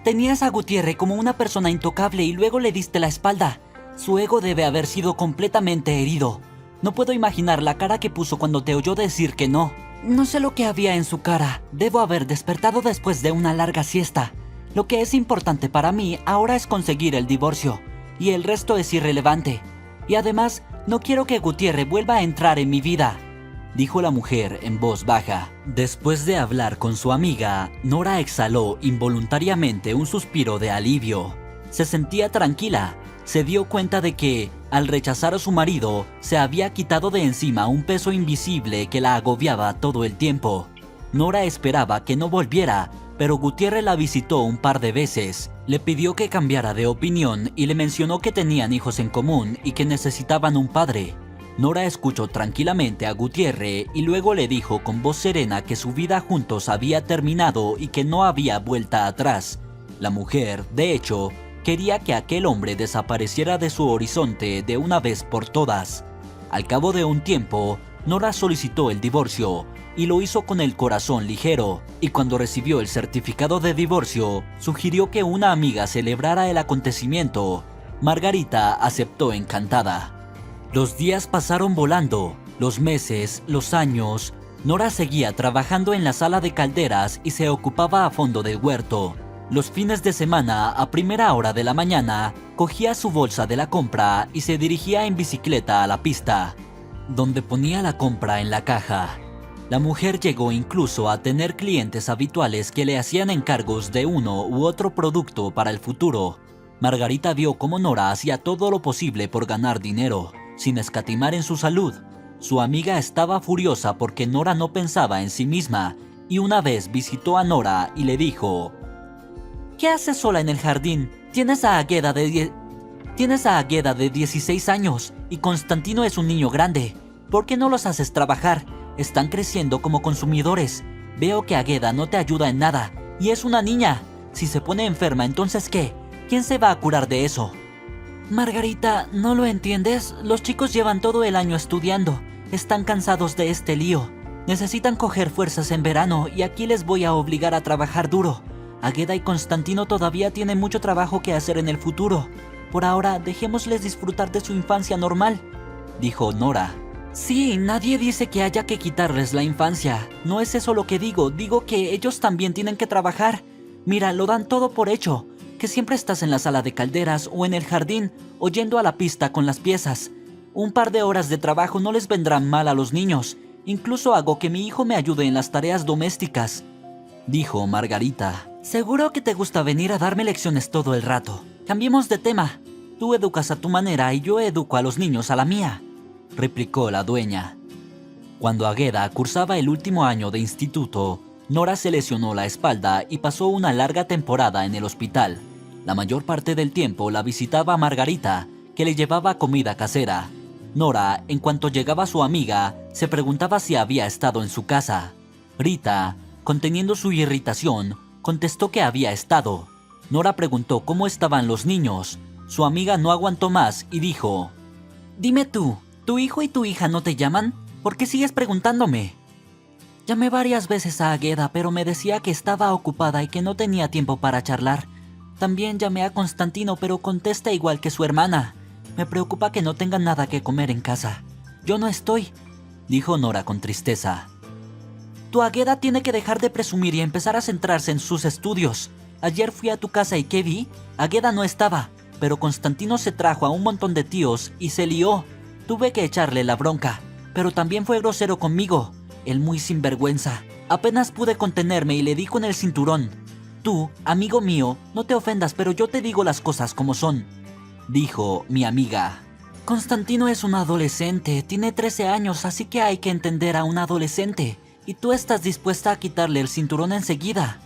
Tenías a Gutiérrez como una persona intocable y luego le diste la espalda. Su ego debe haber sido completamente herido. No puedo imaginar la cara que puso cuando te oyó decir que no. No sé lo que había en su cara. Debo haber despertado después de una larga siesta. Lo que es importante para mí ahora es conseguir el divorcio, y el resto es irrelevante. Y además, no quiero que Gutiérrez vuelva a entrar en mi vida, dijo la mujer en voz baja. Después de hablar con su amiga, Nora exhaló involuntariamente un suspiro de alivio. Se sentía tranquila. Se dio cuenta de que, al rechazar a su marido, se había quitado de encima un peso invisible que la agobiaba todo el tiempo. Nora esperaba que no volviera, pero Gutiérrez la visitó un par de veces. Le pidió que cambiara de opinión y le mencionó que tenían hijos en común y que necesitaban un padre. Nora escuchó tranquilamente a Gutiérrez y luego le dijo con voz serena que su vida juntos había terminado y que no había vuelta atrás. La mujer, de hecho, quería que aquel hombre desapareciera de su horizonte de una vez por todas. Al cabo de un tiempo, Nora solicitó el divorcio y lo hizo con el corazón ligero, y cuando recibió el certificado de divorcio, sugirió que una amiga celebrara el acontecimiento. Margarita aceptó encantada. Los días pasaron volando, los meses, los años. Nora seguía trabajando en la sala de calderas y se ocupaba a fondo del huerto. Los fines de semana, a primera hora de la mañana, cogía su bolsa de la compra y se dirigía en bicicleta a la pista, donde ponía la compra en la caja. La mujer llegó incluso a tener clientes habituales que le hacían encargos de uno u otro producto para el futuro. Margarita vio cómo Nora hacía todo lo posible por ganar dinero, sin escatimar en su salud. Su amiga estaba furiosa porque Nora no pensaba en sí misma y una vez visitó a Nora y le dijo: ¿Qué haces sola en el jardín? Tienes a Ageda de 16 años y Constantino es un niño grande. ¿Por qué no los haces trabajar? Están creciendo como consumidores. Veo que Ageda no te ayuda en nada y es una niña. Si se pone enferma, ¿entonces qué? ¿Quién se va a curar de eso? Margarita, ¿no lo entiendes? Los chicos llevan todo el año estudiando. Están cansados de este lío. Necesitan coger fuerzas en verano y aquí les voy a obligar a trabajar duro. Ageda y Constantino todavía tienen mucho trabajo que hacer en el futuro. Por ahora, dejémosles disfrutar de su infancia normal, dijo Nora. Sí, nadie dice que haya que quitarles la infancia. No es eso lo que digo que ellos también tienen que trabajar. Mira, lo dan todo por hecho, que siempre estás en la sala de calderas o en el jardín o yendo a la pista con las piezas. Un par de horas de trabajo no les vendrán mal a los niños. Incluso hago que mi hijo me ayude en las tareas domésticas, dijo Margarita. Seguro que te gusta venir a darme lecciones todo el rato. Cambiemos de tema. Tú educas a tu manera y yo educo a los niños a la mía, replicó la dueña. Cuando Ageda cursaba el último año de instituto, Nora se lesionó la espalda y pasó una larga temporada en el hospital. La mayor parte del tiempo la visitaba Margarita, que le llevaba comida casera. Nora, en cuanto llegaba su amiga, se preguntaba si había estado en su casa. Rita, conteniendo su irritación, contestó que había estado. Nora preguntó cómo estaban los niños. Su amiga no aguantó más y dijo: Dime tú, ¿tu hijo y tu hija no te llaman? ¿Por qué sigues preguntándome? Llamé varias veces a Ageda, pero me decía que estaba ocupada y que no tenía tiempo para charlar. También llamé a Constantino, pero contesta igual que su hermana. Me preocupa que no tengan nada que comer en casa. Yo no estoy, dijo Nora con tristeza. Tu Ageda tiene que dejar de presumir y empezar a centrarse en sus estudios. Ayer fui a tu casa y ¿qué vi? Ageda no estaba, pero Constantino se trajo a un montón de tíos y se lió. Tuve que echarle la bronca, pero también fue grosero conmigo. El muy sinvergüenza. Apenas pude contenerme y le di con el cinturón. Tú, amigo mío, no te ofendas, pero yo te digo las cosas como son, dijo mi amiga. Constantino es un adolescente, tiene 13 años, así que hay que entender a un adolescente. Y tú estás dispuesta a quitarle el cinturón enseguida.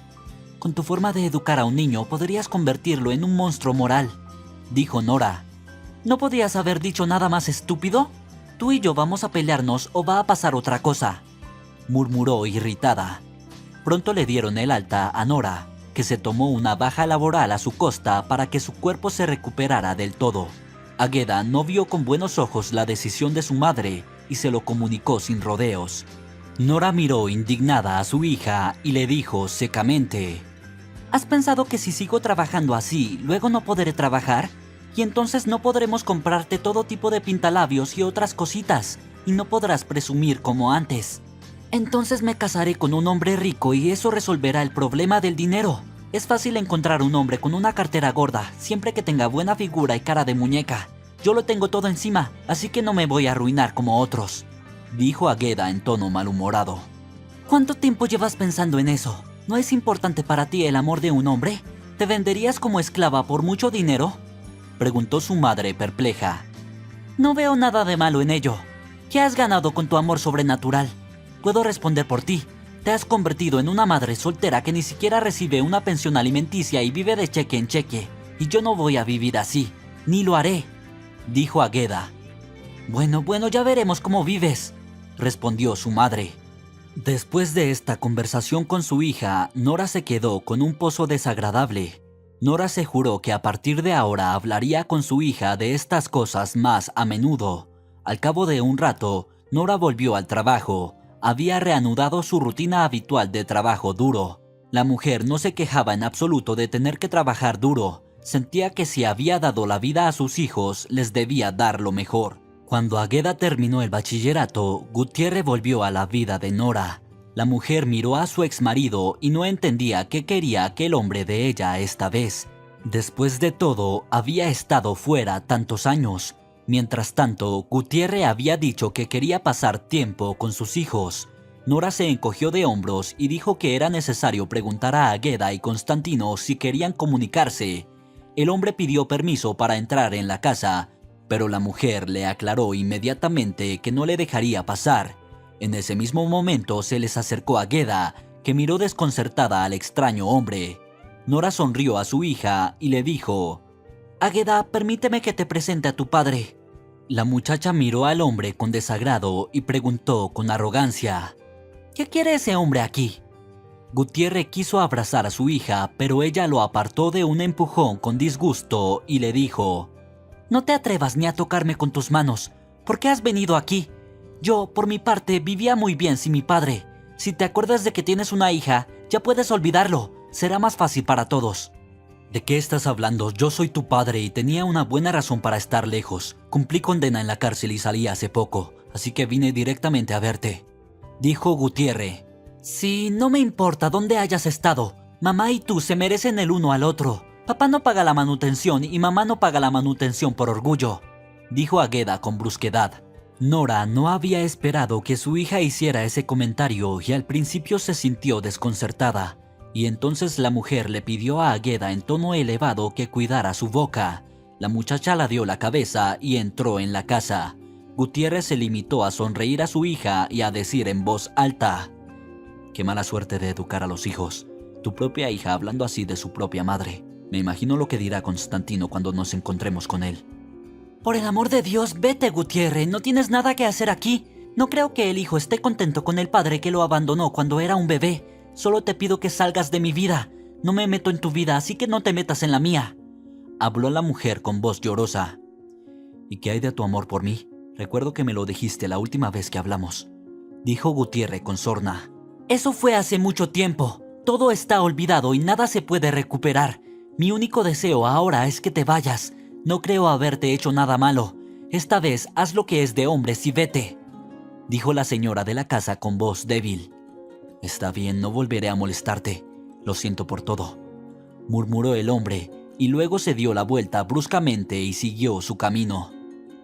Con tu forma de educar a un niño podrías convertirlo en un monstruo moral, dijo Nora. ¿No podías haber dicho nada más estúpido? Tú y yo vamos a pelearnos o va a pasar otra cosa, murmuró irritada. Pronto le dieron el alta a Nora, que se tomó una baja laboral a su costa para que su cuerpo se recuperara del todo. Ageda no vio con buenos ojos la decisión de su madre y se lo comunicó sin rodeos. Nora miró indignada a su hija y le dijo secamente: ¿Has pensado que si sigo trabajando así, luego no podré trabajar? Y entonces no podremos comprarte todo tipo de pintalabios y otras cositas, y no podrás presumir como antes. Entonces me casaré con un hombre rico y eso resolverá el problema del dinero. Es fácil encontrar un hombre con una cartera gorda, siempre que tenga buena figura y cara de muñeca. Yo lo tengo todo encima, así que no me voy a arruinar como otros, dijo Ageda en tono malhumorado. ¿Cuánto tiempo llevas pensando en eso? ¿No es importante para ti el amor de un hombre? ¿Te venderías como esclava por mucho dinero?, preguntó su madre perpleja. No veo nada de malo en ello. ¿Qué has ganado con tu amor sobrenatural? Puedo responder por ti. Te has convertido en una madre soltera que ni siquiera recibe una pensión alimenticia y vive de cheque en cheque. Y yo no voy a vivir así, ni lo haré, dijo Ageda. Bueno, ya veremos cómo vives, respondió su madre. Después de esta conversación con su hija, Nora se quedó con un pozo desagradable. Nora se juró que a partir de ahora hablaría con su hija de estas cosas más a menudo. Al cabo de un rato, Nora volvió al trabajo. Había reanudado su rutina habitual de trabajo duro. La mujer no se quejaba en absoluto de tener que trabajar duro. Sentía que si había dado la vida a sus hijos, les debía dar lo mejor. Cuando Ageda terminó el bachillerato, Gutiérrez volvió a la vida de Nora. La mujer miró a su exmarido y no entendía qué quería aquel hombre de ella esta vez. Después de todo, había estado fuera tantos años. Mientras tanto, Gutiérrez había dicho que quería pasar tiempo con sus hijos. Nora se encogió de hombros y dijo que era necesario preguntar a Ageda y Constantino si querían comunicarse. El hombre pidió permiso para entrar en la casa. pero la mujer le aclaró inmediatamente que no le dejaría pasar. En ese mismo momento se les acercó Agueda, que miró desconcertada al extraño hombre. Nora sonrió a su hija y le dijo: «Agueda, permíteme que te presente a tu padre». La muchacha miró al hombre con desagrado y preguntó con arrogancia: «¿Qué quiere ese hombre aquí?». Gutiérrez quiso abrazar a su hija, pero ella lo apartó de un empujón con disgusto y le dijo: «No te atrevas ni a tocarme con tus manos. ¿Por qué has venido aquí? Yo, por mi parte, vivía muy bien sin mi padre. Si te acuerdas de que tienes una hija, ya puedes olvidarlo. Será más fácil para todos». «¿De qué estás hablando? Yo soy tu padre y tenía una buena razón para estar lejos. Cumplí condena en la cárcel y salí hace poco, así que vine directamente a verte», dijo Gutiérrez. «Sí, no me importa dónde hayas estado. Mamá y tú se merecen el uno al otro. Papá no paga la manutención y mamá no paga la manutención por orgullo», dijo Agueda con brusquedad. Nora no había esperado que su hija hiciera ese comentario y al principio se sintió desconcertada. Y entonces la mujer le pidió a Agueda en tono elevado que cuidara su boca. La muchacha la dio la cabeza y entró en la casa. Gutiérrez se limitó a sonreír a su hija y a decir en voz alta: «Qué mala suerte de educar a los hijos. Tu propia hija hablando así de su propia madre. Me imagino lo que dirá Constantino cuando nos encontremos con él». «Por el amor de Dios, vete, Gutiérrez, no tienes nada que hacer aquí. No creo que el hijo esté contento con el padre que lo abandonó cuando era un bebé. Solo te pido que salgas de mi vida. No me meto en tu vida, así que no te metas en la mía», habló la mujer con voz llorosa. «¿Y qué hay de tu amor por mí? Recuerdo que me lo dijiste la última vez que hablamos», dijo Gutiérrez con sorna. «Eso fue hace mucho tiempo. Todo está olvidado y nada se puede recuperar. Mi único deseo ahora es que te vayas. No creo haberte hecho nada malo. Esta vez haz lo que es de hombres y vete», dijo la señora de la casa con voz débil. «Está bien, no volveré a molestarte. Lo siento por todo», murmuró el hombre, y luego se dio la vuelta bruscamente y siguió su camino.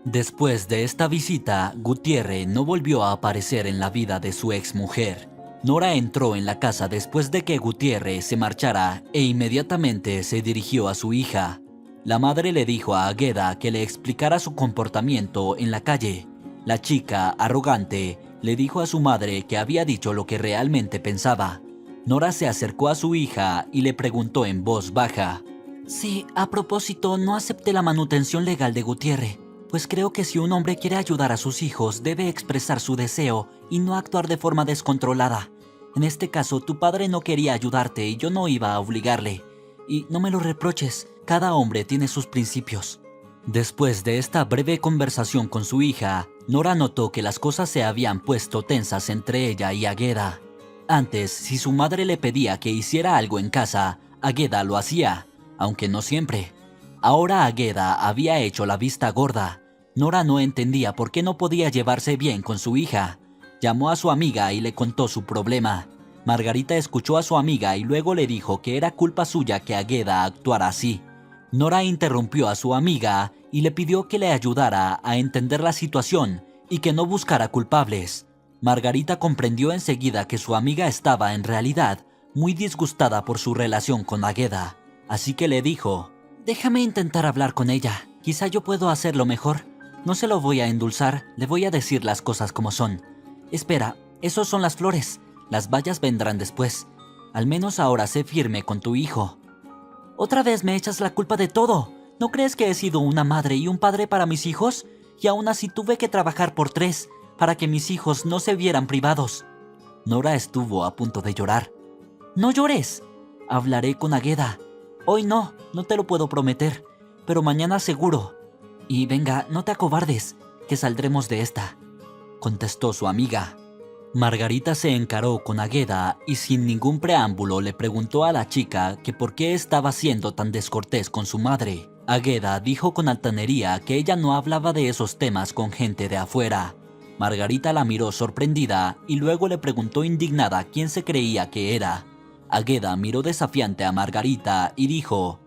Después de esta visita, Gutiérrez no volvió a aparecer en la vida de su exmujer. Nora entró en la casa después de que Gutiérrez se marchara e inmediatamente se dirigió a su hija. La madre le dijo a Agueda que le explicara su comportamiento en la calle. La chica, arrogante, le dijo a su madre que había dicho lo que realmente pensaba. Nora se acercó a su hija y le preguntó en voz baja: «Sí, a propósito, no acepté la manutención legal de Gutiérrez, pues creo que si un hombre quiere ayudar a sus hijos, debe expresar su deseo y no actuar de forma descontrolada. En este caso, tu padre no quería ayudarte y yo no iba a obligarle. Y no me lo reproches, cada hombre tiene sus principios». Después de esta breve conversación con su hija, Nora notó que las cosas se habían puesto tensas entre ella y Agueda. Antes, si su madre le pedía que hiciera algo en casa, Agueda lo hacía, aunque no siempre. Ahora Agueda había hecho la vista gorda. Nora no entendía por qué no podía llevarse bien con su hija. Llamó a su amiga y le contó su problema. Margarita escuchó a su amiga y luego le dijo que era culpa suya que Agueda actuara así. Nora interrumpió a su amiga y le pidió que le ayudara a entender la situación y que no buscara culpables. Margarita comprendió enseguida que su amiga estaba en realidad muy disgustada por su relación con Agueda, así que le dijo: «Déjame intentar hablar con ella, quizá yo puedo hacerlo mejor. No se lo voy a endulzar, le voy a decir las cosas como son. Espera, esos son las flores, las bayas vendrán después. Al menos ahora sé firme con tu hijo». «Otra vez me echas la culpa de todo. ¿No crees que he sido una madre y un padre para mis hijos? Y aún así tuve que trabajar por 3, para que mis hijos no se vieran privados». Nora estuvo a punto de llorar. «No llores. Hablaré con Agueda. Hoy no te lo puedo prometer, pero mañana seguro. Y venga, no te acobardes, que saldremos de esta», contestó su amiga. Margarita se encaró con Agueda y sin ningún preámbulo le preguntó a la chica que por qué estaba siendo tan descortés con su madre. Agueda dijo con altanería que ella no hablaba de esos temas con gente de afuera. Margarita la miró sorprendida y luego le preguntó indignada quién se creía que era. Agueda miró desafiante a Margarita y dijo: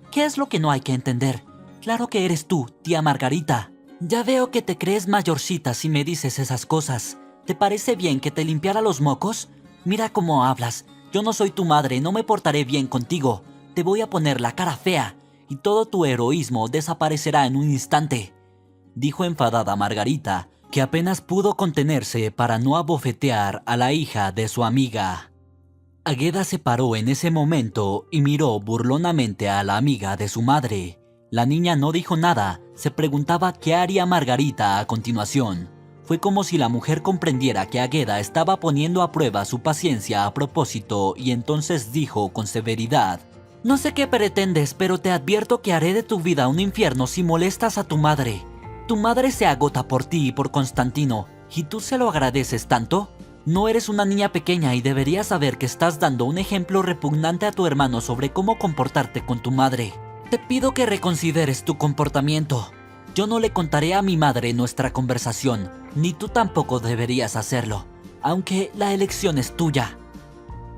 «¿Qué es lo que no hay que entender? Claro que eres tú, tía Margarita. Ya veo que te crees mayorcita si me dices esas cosas. ¿Te parece bien que te limpiara los mocos? Mira cómo hablas. Yo no soy tu madre, no me portaré bien contigo. Te voy a poner la cara fea y todo tu heroísmo desaparecerá en un instante». dijo enfadada Margarita, que apenas pudo contenerse para no abofetear a la hija de su amiga. Águeda se paró en ese momento y miró burlonamente a la amiga de su madre. La niña no dijo nada, se preguntaba qué haría Margarita a continuación. Fue como si la mujer comprendiera que Águeda estaba poniendo a prueba su paciencia a propósito y entonces dijo con severidad: «No sé qué pretendes, pero te advierto que haré de tu vida un infierno si molestas a tu madre. Tu madre se agota por ti y por Constantino, ¿y tú se lo agradeces tanto? No eres una niña pequeña y deberías saber que estás dando un ejemplo repugnante a tu hermano sobre cómo comportarte con tu madre. Te pido que reconsideres tu comportamiento. Yo no le contaré a mi madre nuestra conversación, ni tú tampoco deberías hacerlo, aunque la elección es tuya».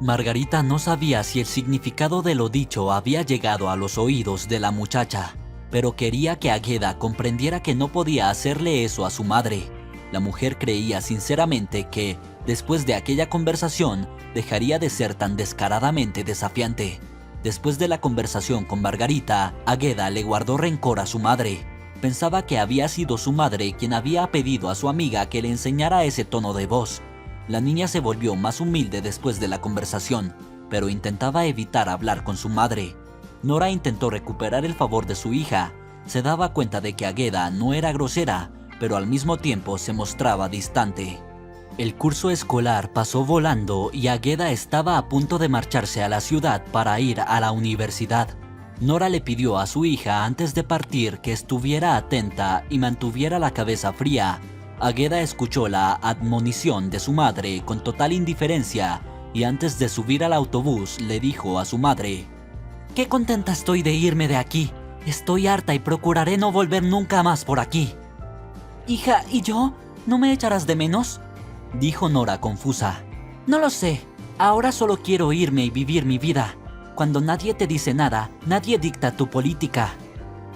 Margarita no sabía si el significado de lo dicho había llegado a los oídos de la muchacha, pero quería que Águeda comprendiera que no podía hacerle eso a su madre. La mujer creía sinceramente que, después de aquella conversación, dejaría de ser tan descaradamente desafiante. Después de la conversación con Margarita, Águeda le guardó rencor a su madre. Pensaba que había sido su madre quien había pedido a su amiga que le enseñara ese tono de voz. La niña se volvió más humilde después de la conversación, pero intentaba evitar hablar con su madre. Nora intentó recuperar el favor de su hija. Se daba cuenta de que Águeda no era grosera, pero al mismo tiempo se mostraba distante. El curso escolar pasó volando y Águeda estaba a punto de marcharse a la ciudad para ir a la universidad. Nora le pidió a su hija antes de partir que estuviera atenta y mantuviera la cabeza fría. Águeda escuchó la admonición de su madre con total indiferencia y antes de subir al autobús le dijo a su madre: «Qué contenta estoy de irme de aquí. Estoy harta y procuraré no volver nunca más por aquí». «Hija, ¿y yo? ¿No me echarás de menos?», dijo Nora confusa. «No lo sé. Ahora solo quiero irme y vivir mi vida. Cuando nadie te dice nada, nadie dicta tu política»,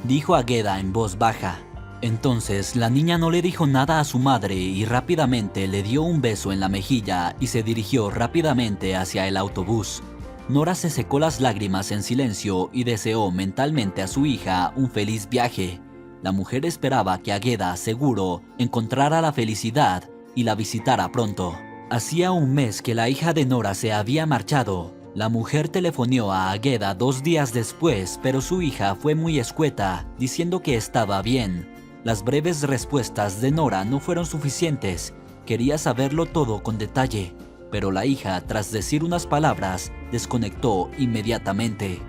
dijo Águeda en voz baja. Entonces la niña no le dijo nada a su madre y rápidamente le dio un beso en la mejilla y se dirigió rápidamente hacia el autobús. Nora se secó las lágrimas en silencio y deseó mentalmente a su hija un feliz viaje. La mujer esperaba que Águeda, seguro, encontrara la felicidad y la visitara pronto. Hacía un mes que la hija de Nora se había marchado. La mujer telefoneó a Águeda 2 días después, pero su hija fue muy escueta, diciendo que estaba bien. Las breves respuestas de Nora no fueron suficientes. Quería saberlo todo con detalle, pero la hija, tras decir unas palabras, desconectó inmediatamente.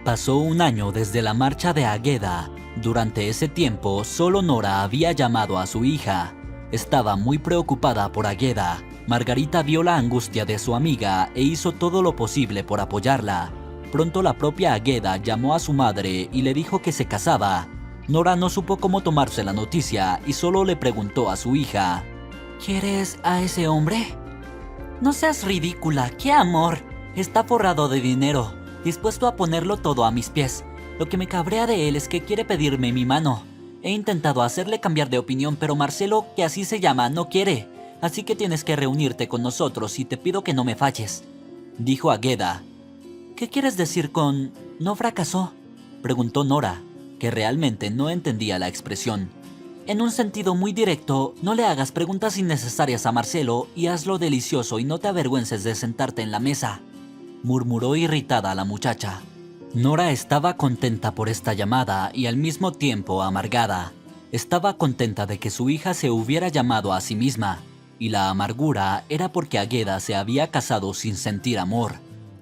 Pasó un año desde la marcha de Águeda. Durante ese tiempo, solo Nora había llamado a su hija. Estaba muy preocupada por Águeda. Margarita vio la angustia de su amiga e hizo todo lo posible por apoyarla. Pronto la propia Águeda llamó a su madre y le dijo que se casaba. Nora no supo cómo tomarse la noticia y solo le preguntó a su hija: «¿Quieres a ese hombre?». «No seas ridícula, qué amor. Está forrado de dinero, dispuesto a ponerlo todo a mis pies. Lo que me cabrea de él es que quiere pedirme mi mano. He intentado hacerle cambiar de opinión, pero Marcelo, que así se llama, no quiere. Así que tienes que reunirte con nosotros y te pido que no me falles», dijo Águeda. «¿Qué quieres decir con no fracasó?», preguntó Nora, que realmente no entendía la expresión. «En un sentido muy directo, no le hagas preguntas innecesarias a Marcelo y hazlo delicioso y no te avergüences de sentarte en la mesa», murmuró irritada la muchacha. Nora estaba contenta por esta llamada y al mismo tiempo amargada. Estaba contenta de que su hija se hubiera llamado a sí misma, y la amargura era porque Águeda se había casado sin sentir amor.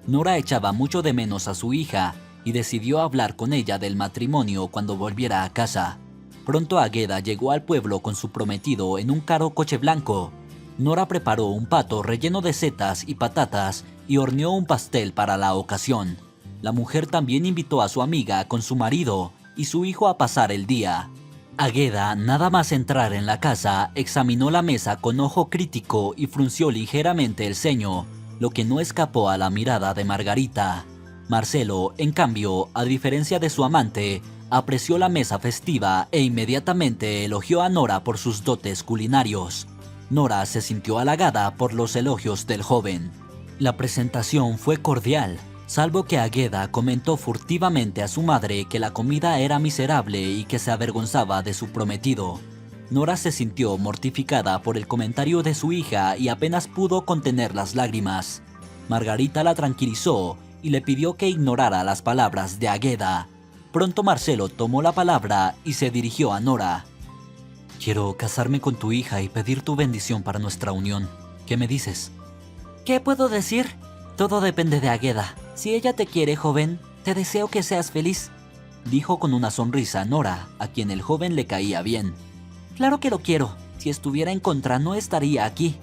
Nora echaba mucho de menos a su hija y decidió hablar con ella del matrimonio cuando volviera a casa. Pronto Águeda llegó al pueblo con su prometido en un caro coche blanco. Nora preparó un pato relleno de setas y patatas y horneó un pastel para la ocasión. La mujer también invitó a su amiga con su marido y su hijo a pasar el día. Águeda, nada más entrar en la casa, examinó la mesa con ojo crítico y frunció ligeramente el ceño, lo que no escapó a la mirada de Margarita. Marcelo, en cambio, a diferencia de su amante, apreció la mesa festiva e inmediatamente elogió a Nora por sus dotes culinarios. Nora se sintió halagada por los elogios del joven. La presentación fue cordial, salvo que Águeda comentó furtivamente a su madre que la comida era miserable y que se avergonzaba de su prometido. Nora se sintió mortificada por el comentario de su hija y apenas pudo contener las lágrimas. Margarita la tranquilizó y le pidió que ignorara las palabras de Águeda. Pronto Marcelo tomó la palabra y se dirigió a Nora. Quiero casarme con tu hija y pedir tu bendición para nuestra unión. ¿Qué me dices? ¿Qué puedo decir? Todo depende de Águeda. Si ella te quiere, joven, te deseo que seas feliz, dijo con una sonrisa Nora, a quien el joven le caía bien. Claro que lo quiero. Si estuviera en contra no estaría aquí,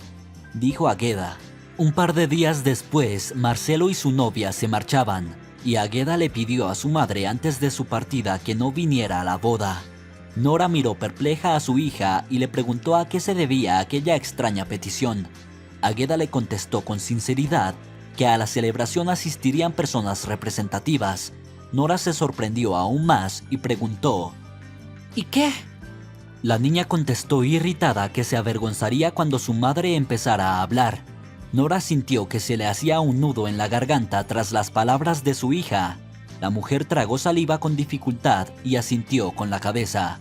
dijo Águeda. Un par de días después, Marcelo y su novia se marchaban, y Águeda le pidió a su madre antes de su partida que no viniera a la boda. Nora miró perpleja a su hija y le preguntó a qué se debía aquella extraña petición. Águeda le contestó con sinceridad que a la celebración asistirían personas representativas. Nora se sorprendió aún más y preguntó: ¿y qué? La niña contestó irritada que se avergonzaría cuando su madre empezara a hablar. Nora sintió que se le hacía un nudo en la garganta tras las palabras de su hija. La mujer tragó saliva con dificultad y asintió con la cabeza.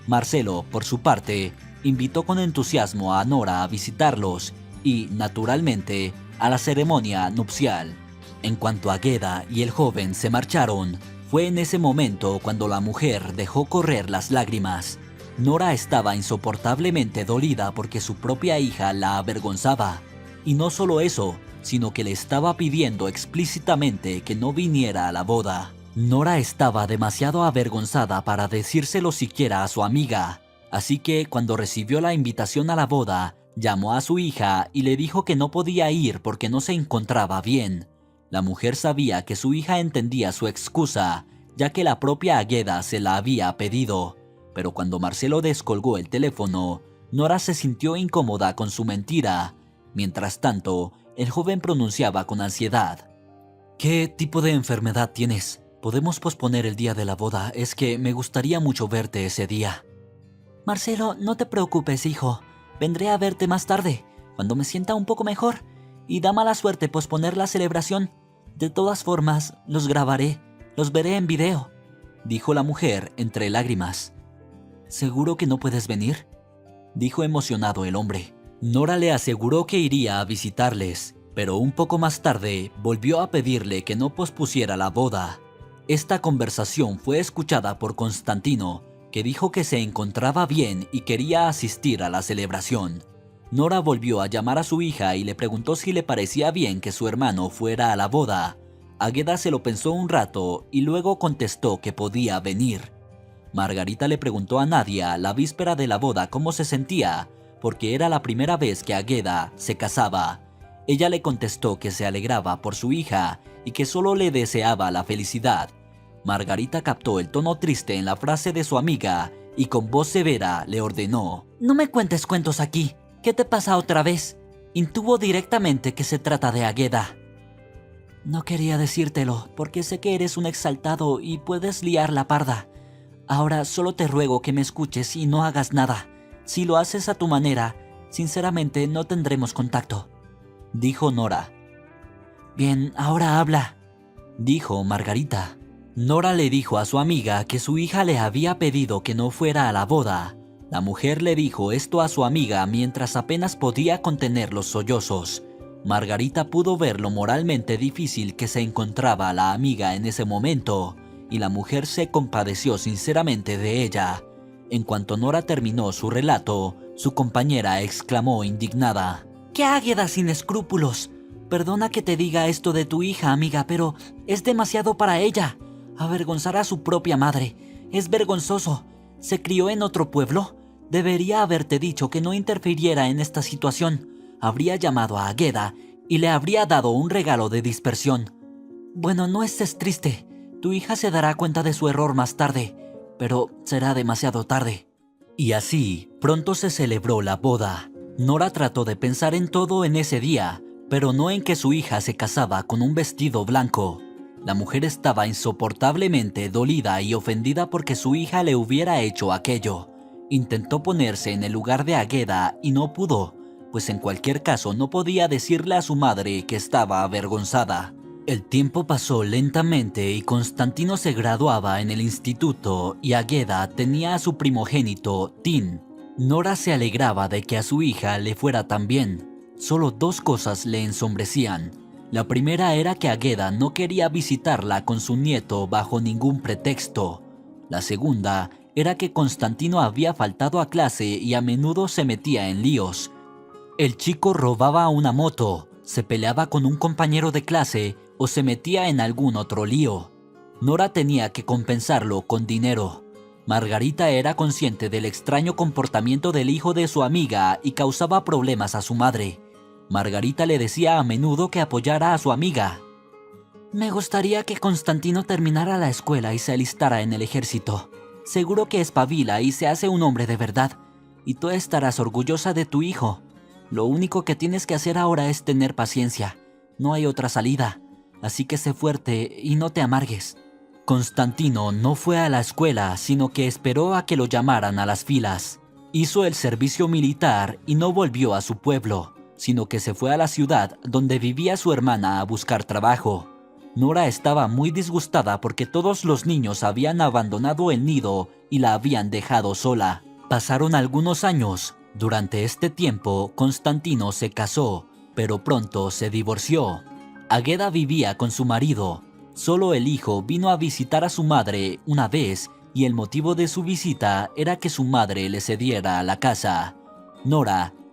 Marcelo, por su parte, invitó con entusiasmo a Nora a visitarlos y, naturalmente, a la ceremonia nupcial. En cuanto a Águeda y el joven se marcharon, fue en ese momento cuando la mujer dejó correr las lágrimas. Nora estaba insoportablemente dolida porque su propia hija la avergonzaba. Y no solo eso, sino que le estaba pidiendo explícitamente que no viniera a la boda. Nora estaba demasiado avergonzada para decírselo siquiera a su amiga. Así que cuando recibió la invitación a la boda, llamó a su hija y le dijo que no podía ir porque no se encontraba bien. La mujer sabía que su hija entendía su excusa, ya que la propia Águeda se la había pedido. Pero cuando Marcelo descolgó el teléfono, Nora se sintió incómoda con su mentira. Mientras tanto, el joven pronunciaba con ansiedad: ¿qué tipo de enfermedad tienes? ¿Podemos posponer el día de la boda? Es que me gustaría mucho verte ese día. Marcelo, no te preocupes, hijo. Vendré a verte más tarde, cuando me sienta un poco mejor. Y da mala suerte posponer la celebración. De todas formas, los grabaré. Los veré en video, dijo la mujer entre lágrimas. ¿Seguro que no puedes venir?, dijo emocionado el hombre. Nora le aseguró que iría a visitarles, pero un poco más tarde volvió a pedirle que no pospusiera la boda. Esta conversación fue escuchada por Constantino, que dijo que se encontraba bien y quería asistir a la celebración. Nora volvió a llamar a su hija y le preguntó si le parecía bien que su hermano fuera a la boda. Águeda se lo pensó un rato y luego contestó que podía venir. Margarita le preguntó a Nadia la víspera de la boda cómo se sentía, porque era la primera vez que Águeda se casaba. Ella le contestó que se alegraba por su hija y que solo le deseaba la felicidad. Margarita captó el tono triste en la frase de su amiga y con voz severa le ordenó: «No me cuentes cuentos aquí. ¿Qué te pasa otra vez?». Intuvo directamente que se trata de Águeda. «No quería decírtelo, porque sé que eres un exaltado y puedes liar la parda. Ahora solo te ruego que me escuches y no hagas nada. Si lo haces a tu manera, sinceramente no tendremos contacto», dijo Nora. «Bien, ahora habla», dijo Margarita. Nora le dijo a su amiga que su hija le había pedido que no fuera a la boda. La mujer le dijo esto a su amiga mientras apenas podía contener los sollozos. Margarita pudo ver lo moralmente difícil que se encontraba la amiga en ese momento, y la mujer se compadeció sinceramente de ella. En cuanto Nora terminó su relato, su compañera exclamó indignada: «¡Qué Águeda sin escrúpulos! Perdona que te diga esto de tu hija, amiga, pero es demasiado para ella. Avergonzar a su propia madre. Es vergonzoso. ¿Se crió en otro pueblo? Debería haberte dicho que no interfiriera en esta situación. Habría llamado a Águeda y le habría dado un regalo de dispersión. Bueno, no estés triste. Tu hija se dará cuenta de su error más tarde, pero será demasiado tarde». Y así, pronto se celebró la boda. Nora trató de pensar en todo en ese día, pero no en que su hija se casaba con un vestido blanco. La mujer estaba insoportablemente dolida y ofendida porque su hija le hubiera hecho aquello. Intentó ponerse en el lugar de Águeda y no pudo, pues en cualquier caso no podía decirle a su madre que estaba avergonzada. El tiempo pasó lentamente y Constantino se graduaba en el instituto y Águeda tenía a su primogénito, Tin. Nora se alegraba de que a su hija le fuera tan bien. Solo dos cosas le ensombrecían. La primera era que Agueda no quería visitarla con su nieto bajo ningún pretexto. La segunda era que Constantino había faltado a clase y a menudo se metía en líos. El chico robaba una moto, se peleaba con un compañero de clase o se metía en algún otro lío. Nora tenía que compensarlo con dinero. Margarita era consciente del extraño comportamiento del hijo de su amiga y causaba problemas a su madre. Margarita le decía a menudo que apoyara a su amiga. Me gustaría que Constantino terminara la escuela y se alistara en el ejército. Seguro que espabila y se hace un hombre de verdad. Y tú estarás orgullosa de tu hijo. Lo único que tienes que hacer ahora es tener paciencia. No hay otra salida. Así que sé fuerte y no te amargues. Constantino no fue a la escuela, sino que esperó a que lo llamaran a las filas. Hizo el servicio militar y no volvió a su pueblo, sino que se fue a la ciudad donde vivía su hermana a buscar trabajo. Nora estaba muy disgustada porque todos los niños habían abandonado el nido y la habían dejado sola. Pasaron algunos años. Durante este tiempo, Constantino se casó, pero pronto se divorció. Agueda vivía con su marido. Solo el hijo vino a visitar a su madre una vez y el motivo de su visita era que su madre le cediera la casa.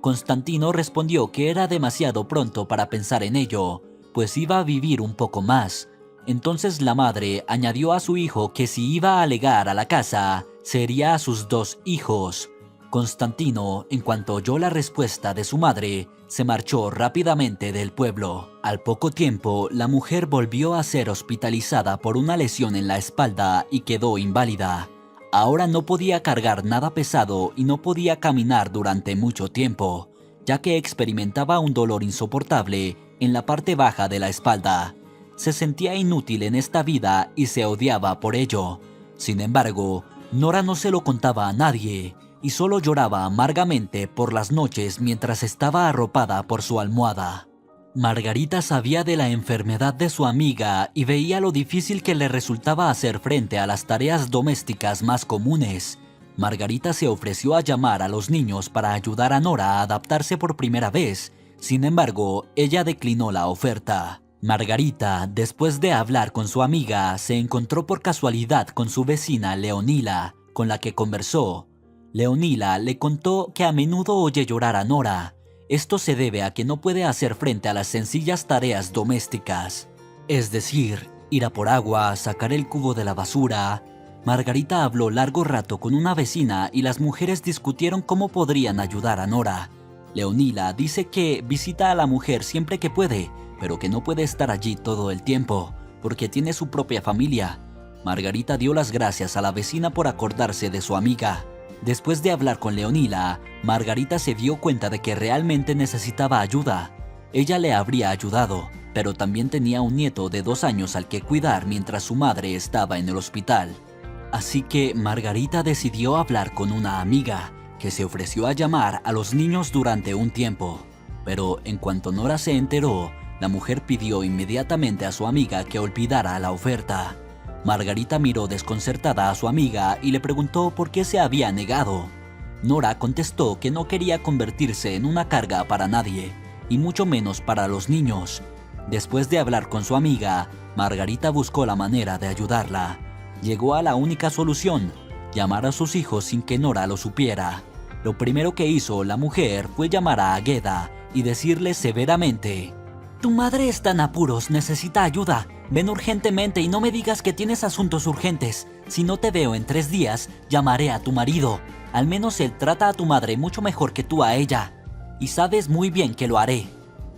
Constantino respondió que era demasiado pronto para pensar en ello, pues iba a vivir un poco más. Entonces la madre añadió a su hijo que si iba a legar a la casa, sería a sus 2 hijos. Constantino, en cuanto oyó la respuesta de su madre, se marchó rápidamente del pueblo. Al poco tiempo, la mujer volvió a ser hospitalizada por una lesión en la espalda y quedó inválida. Ahora no podía cargar nada pesado y no podía caminar durante mucho tiempo, ya que experimentaba un dolor insoportable en la parte baja de la espalda. Se sentía inútil en esta vida y se odiaba por ello. Sin embargo, Nora no se lo contaba a nadie y solo lloraba amargamente por las noches mientras estaba arropada por su almohada. Margarita sabía de la enfermedad de su amiga y veía lo difícil que le resultaba hacer frente a las tareas domésticas más comunes. Margarita se ofreció a llamar a los niños para ayudar a Nora a adaptarse por primera vez. Sin embargo, ella declinó la oferta. Margarita, después de hablar con su amiga, se encontró por casualidad con su vecina Leonila, con la que conversó. Leonila le contó que a menudo oye llorar a Nora. Esto se debe a que no puede hacer frente a las sencillas tareas domésticas. Es decir, ir a por agua, sacar el cubo de la basura. Margarita habló largo rato con una vecina y las mujeres discutieron cómo podrían ayudar a Nora. Leonila dice que visita a la mujer siempre que puede, pero que no puede estar allí todo el tiempo, porque tiene su propia familia. Margarita dio las gracias a la vecina por acordarse de su amiga. Después de hablar con Leonila, Margarita se dio cuenta de que realmente necesitaba ayuda. Ella le habría ayudado, pero también tenía un nieto de 2 años al que cuidar mientras su madre estaba en el hospital. Así que Margarita decidió hablar con una amiga, que se ofreció a llamar a los niños durante un tiempo. Pero en cuanto Nora se enteró, la mujer pidió inmediatamente a su amiga que olvidara la oferta. Margarita miró desconcertada a su amiga y le preguntó por qué se había negado. Nora contestó que no quería convertirse en una carga para nadie, y mucho menos para los niños. Después de hablar con su amiga, Margarita buscó la manera de ayudarla. Llegó a la única solución: llamar a sus hijos sin que Nora lo supiera. Lo primero que hizo la mujer fue llamar a Agueda y decirle severamente: «Tu madre está en apuros, necesita ayuda. Ven urgentemente y no me digas que tienes asuntos urgentes. Si no te veo en 3 días, llamaré a tu marido. Al menos él trata a tu madre mucho mejor que tú a ella. Y sabes muy bien que lo haré».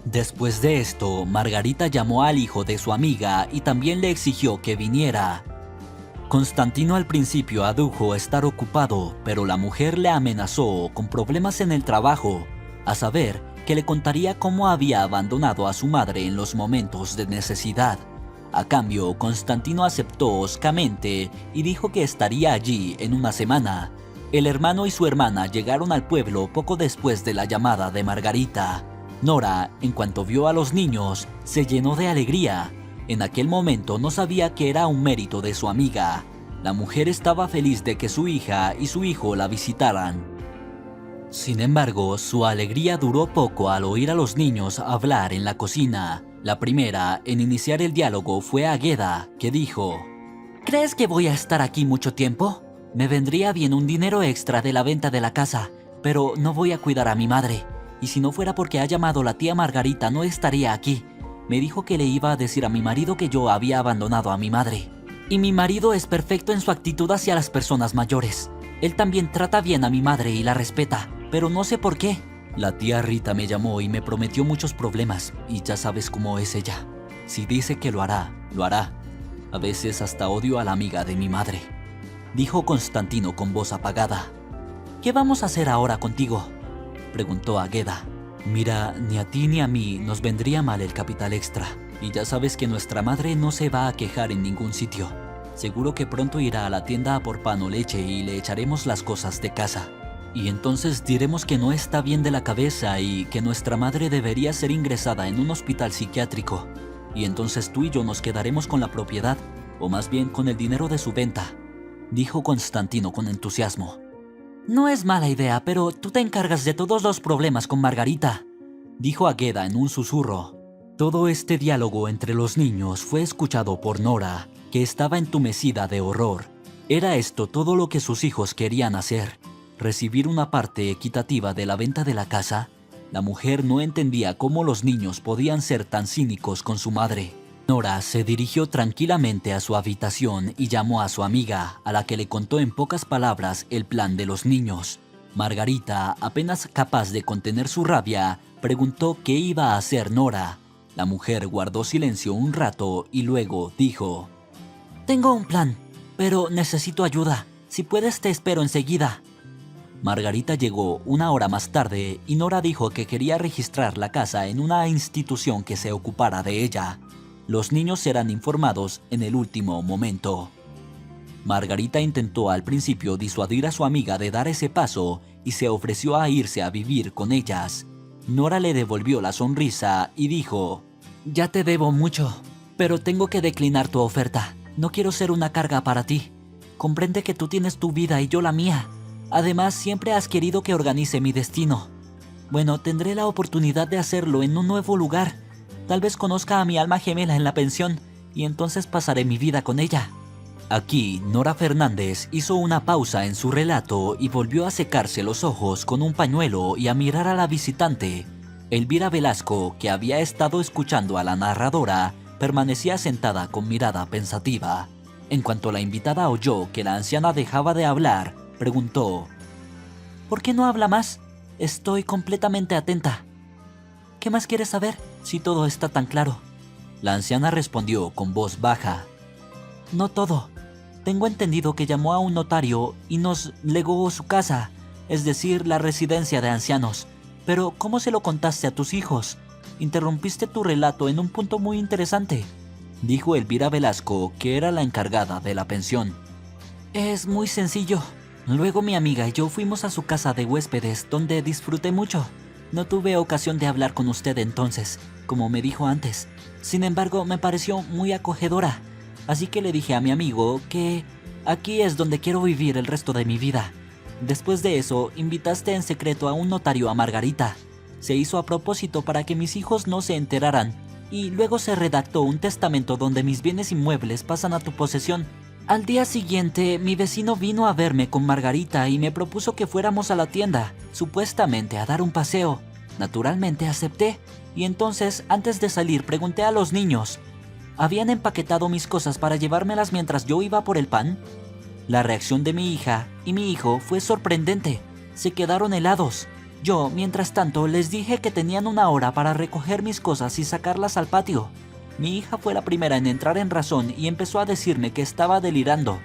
Después de esto, Margarita llamó al hijo de su amiga y también le exigió que viniera. Constantino al principio adujo estar ocupado, pero la mujer le amenazó con problemas en el trabajo, a saber, que le contaría cómo había abandonado a su madre en los momentos de necesidad. A cambio, Constantino aceptó hoscamente y dijo que estaría allí en una semana. El hermano y su hermana llegaron al pueblo poco después de la llamada de Margarita. Nora, en cuanto vio a los niños, se llenó de alegría. En aquel momento no sabía que era un mérito de su amiga. La mujer estaba feliz de que su hija y su hijo la visitaran. Sin embargo, su alegría duró poco al oír a los niños hablar en la cocina. La primera en iniciar el diálogo fue Ageda, que dijo: ¿Crees que voy a estar aquí mucho tiempo? Me vendría bien un dinero extra de la venta de la casa, pero no voy a cuidar a mi madre. Y si no fuera porque ha llamado la tía Margarita, no estaría aquí. Me dijo que le iba a decir a mi marido que yo había abandonado a mi madre. Y mi marido es perfecto en su actitud hacia las personas mayores. Él también trata bien a mi madre y la respeta, pero no sé por qué. La tía Rita me llamó y me prometió muchos problemas, y ya sabes cómo es ella. Si dice que lo hará, lo hará. A veces hasta odio a la amiga de mi madre, dijo Constantino con voz apagada. ¿Qué vamos a hacer ahora contigo?, preguntó Ageda. Mira, ni a ti ni a mí nos vendría mal el capital extra, y ya sabes que nuestra madre no se va a quejar en ningún sitio. Seguro que pronto irá a la tienda a por pan o leche y le echaremos las cosas de casa. Y entonces diremos que no está bien de la cabeza y que nuestra madre debería ser ingresada en un hospital psiquiátrico. Y entonces tú y yo nos quedaremos con la propiedad, o más bien con el dinero de su venta, dijo Constantino con entusiasmo. No es mala idea, pero tú te encargas de todos los problemas con Margarita, dijo Ageda en un susurro. Todo este diálogo entre los niños fue escuchado por Nora, que estaba entumecida de horror. ¿Era esto todo lo que sus hijos querían hacer? ¿Recibir una parte equitativa de la venta de la casa? La mujer no entendía cómo los niños podían ser tan cínicos con su madre. Nora se dirigió tranquilamente a su habitación y llamó a su amiga, a la que le contó en pocas palabras el plan de los niños. Margarita, apenas capaz de contener su rabia, preguntó qué iba a hacer Nora. La mujer guardó silencio un rato y luego dijo: Tengo un plan, pero necesito ayuda. Si puedes, te espero enseguida. Margarita llegó una hora más tarde y Nora dijo que quería registrar la casa en una institución que se ocupara de ella. Los niños serán informados en el último momento. Margarita intentó al principio disuadir a su amiga de dar ese paso y se ofreció a irse a vivir con ellas. Nora le devolvió la sonrisa y dijo: Ya te debo mucho, pero tengo que declinar tu oferta. No quiero ser una carga para ti. Comprende que tú tienes tu vida y yo la mía. Además, siempre has querido que organice mi destino. Bueno, tendré la oportunidad de hacerlo en un nuevo lugar. Tal vez conozca a mi alma gemela en la pensión y entonces pasaré mi vida con ella. Aquí, Nora Fernández hizo una pausa en su relato y volvió a secarse los ojos con un pañuelo y a mirar a la visitante. Elvira Velasco, que había estado escuchando a la narradora, permanecía sentada con mirada pensativa. En cuanto la invitada oyó que la anciana dejaba de hablar, preguntó: ¿Por qué no habla más? Estoy completamente atenta. ¿Qué más quieres saber, si todo está tan claro? La anciana respondió con voz baja: No todo. Tengo entendido que llamó a un notario y nos legó su casa, es decir, la residencia de ancianos. Pero, ¿cómo se lo contaste a tus hijos? Interrumpiste tu relato en un punto muy interesante, dijo Elvira Velasco, que era la encargada de la pensión. Es muy sencillo. Luego mi amiga y yo fuimos a su casa de huéspedes, donde disfruté mucho. No tuve ocasión de hablar con usted entonces, como me dijo antes. Sin embargo, me pareció muy acogedora. Así que le dije a mi amigo que aquí es donde quiero vivir el resto de mi vida. Después de eso, invitaste en secreto a un notario a Margarita. Se hizo a propósito para que mis hijos no se enteraran. Y luego se redactó un testamento donde mis bienes inmuebles pasan a tu posesión. Al día siguiente, mi vecino vino a verme con Margarita y me propuso que fuéramos a la tienda, supuestamente a dar un paseo. Naturalmente acepté, y entonces, antes de salir, pregunté a los niños: ¿habían empaquetado mis cosas para llevármelas mientras yo iba por el pan? La reacción de mi hija y mi hijo fue sorprendente. Se quedaron helados. Yo, mientras tanto, les dije que tenían una hora para recoger mis cosas y sacarlas al patio. Mi hija fue la primera en entrar en razón y empezó a decirme que estaba delirando.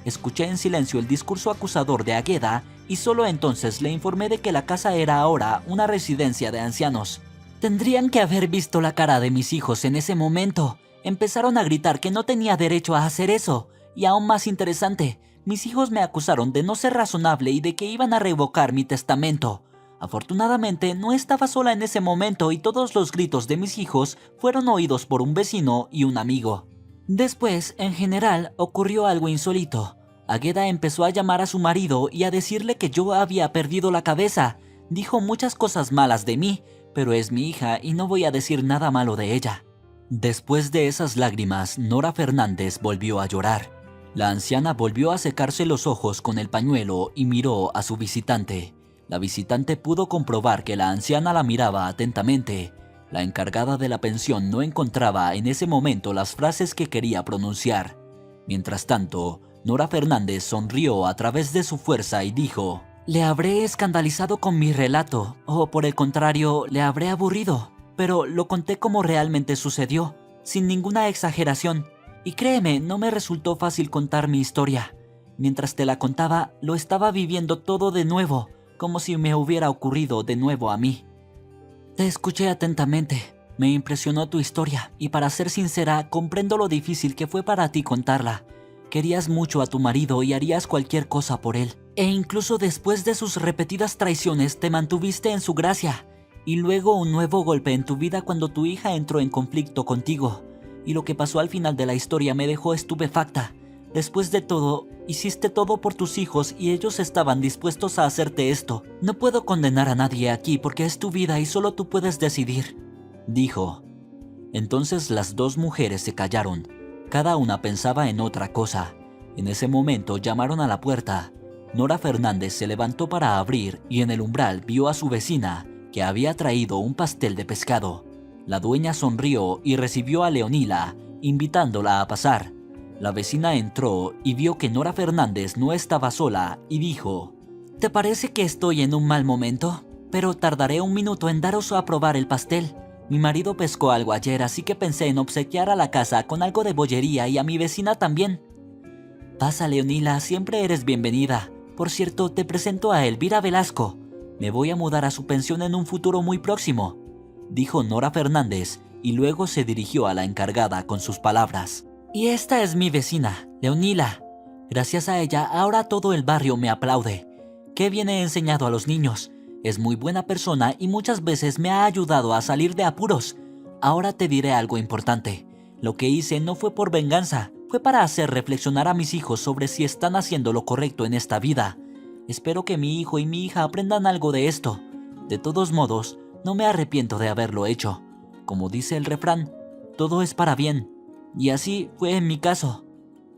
Escuché en silencio el discurso acusador de Ageda y solo entonces le informé de que la casa era ahora una residencia de ancianos. Tendrían que haber visto la cara de mis hijos en ese momento. Empezaron a gritar que no tenía derecho a hacer eso. Y aún más interesante, mis hijos me acusaron de no ser razonable y de que iban a revocar mi testamento. Afortunadamente, no estaba sola en ese momento y todos los gritos de mis hijos fueron oídos por un vecino y un amigo. Después, en general, ocurrió algo insólito. Ageda empezó a llamar a su marido y a decirle que yo había perdido la cabeza. Dijo muchas cosas malas de mí, pero es mi hija y no voy a decir nada malo de ella. Después de esas lágrimas, Nora Fernández volvió a llorar. La anciana volvió a secarse los ojos con el pañuelo y miró a su visitante. La visitante pudo comprobar que la anciana la miraba atentamente. La encargada de la pensión no encontraba en ese momento las frases que quería pronunciar. Mientras tanto, Nora Fernández sonrió a través de su fuerza y dijo: «¿Le habré escandalizado con mi relato? O por el contrario, ¿le habré aburrido? Pero lo conté como realmente sucedió, sin ninguna exageración. Y créeme, no me resultó fácil contar mi historia. Mientras te la contaba, lo estaba viviendo todo de nuevo, como si me hubiera ocurrido de nuevo a mí. Te escuché atentamente, me impresionó tu historia, y para ser sincera, comprendo lo difícil que fue para ti contarla. Querías mucho a tu marido y harías cualquier cosa por él. E incluso después de sus repetidas traiciones te mantuviste en su gracia. Y luego un nuevo golpe en tu vida cuando tu hija entró en conflicto contigo. Y lo que pasó al final de la historia me dejó estupefacta. Después de todo, hiciste todo por tus hijos y ellos estaban dispuestos a hacerte esto. No puedo condenar a nadie aquí porque es tu vida y solo tú puedes decidir», dijo. Entonces las dos mujeres se callaron. Cada una pensaba en otra cosa. En ese momento llamaron a la puerta. Nora Fernández se levantó para abrir y en el umbral vio a su vecina, que había traído un pastel de pescado. La dueña sonrió y recibió a Leonila, invitándola a pasar. La vecina entró y vio que Nora Fernández no estaba sola y dijo: «¿Te parece que estoy en un mal momento? Pero tardaré un minuto en daros a probar el pastel. Mi marido pescó algo ayer, así que pensé en obsequiar a la casa con algo de bollería y a mi vecina también». «Pasa, Leonila, siempre eres bienvenida. Por cierto, te presento a Elvira Velasco. Me voy a mudar a su pensión en un futuro muy próximo», dijo Nora Fernández, y luego se dirigió a la encargada con sus palabras. «Y esta es mi vecina, Leonila. Gracias a ella, ahora todo el barrio me aplaude. Qué bien he enseñado a los niños. Es muy buena persona y muchas veces me ha ayudado a salir de apuros. Ahora te diré algo importante. Lo que hice no fue por venganza, fue para hacer reflexionar a mis hijos sobre si están haciendo lo correcto en esta vida. Espero que mi hijo y mi hija aprendan algo de esto. De todos modos, no me arrepiento de haberlo hecho. Como dice el refrán, todo es para bien. Y así fue en mi caso».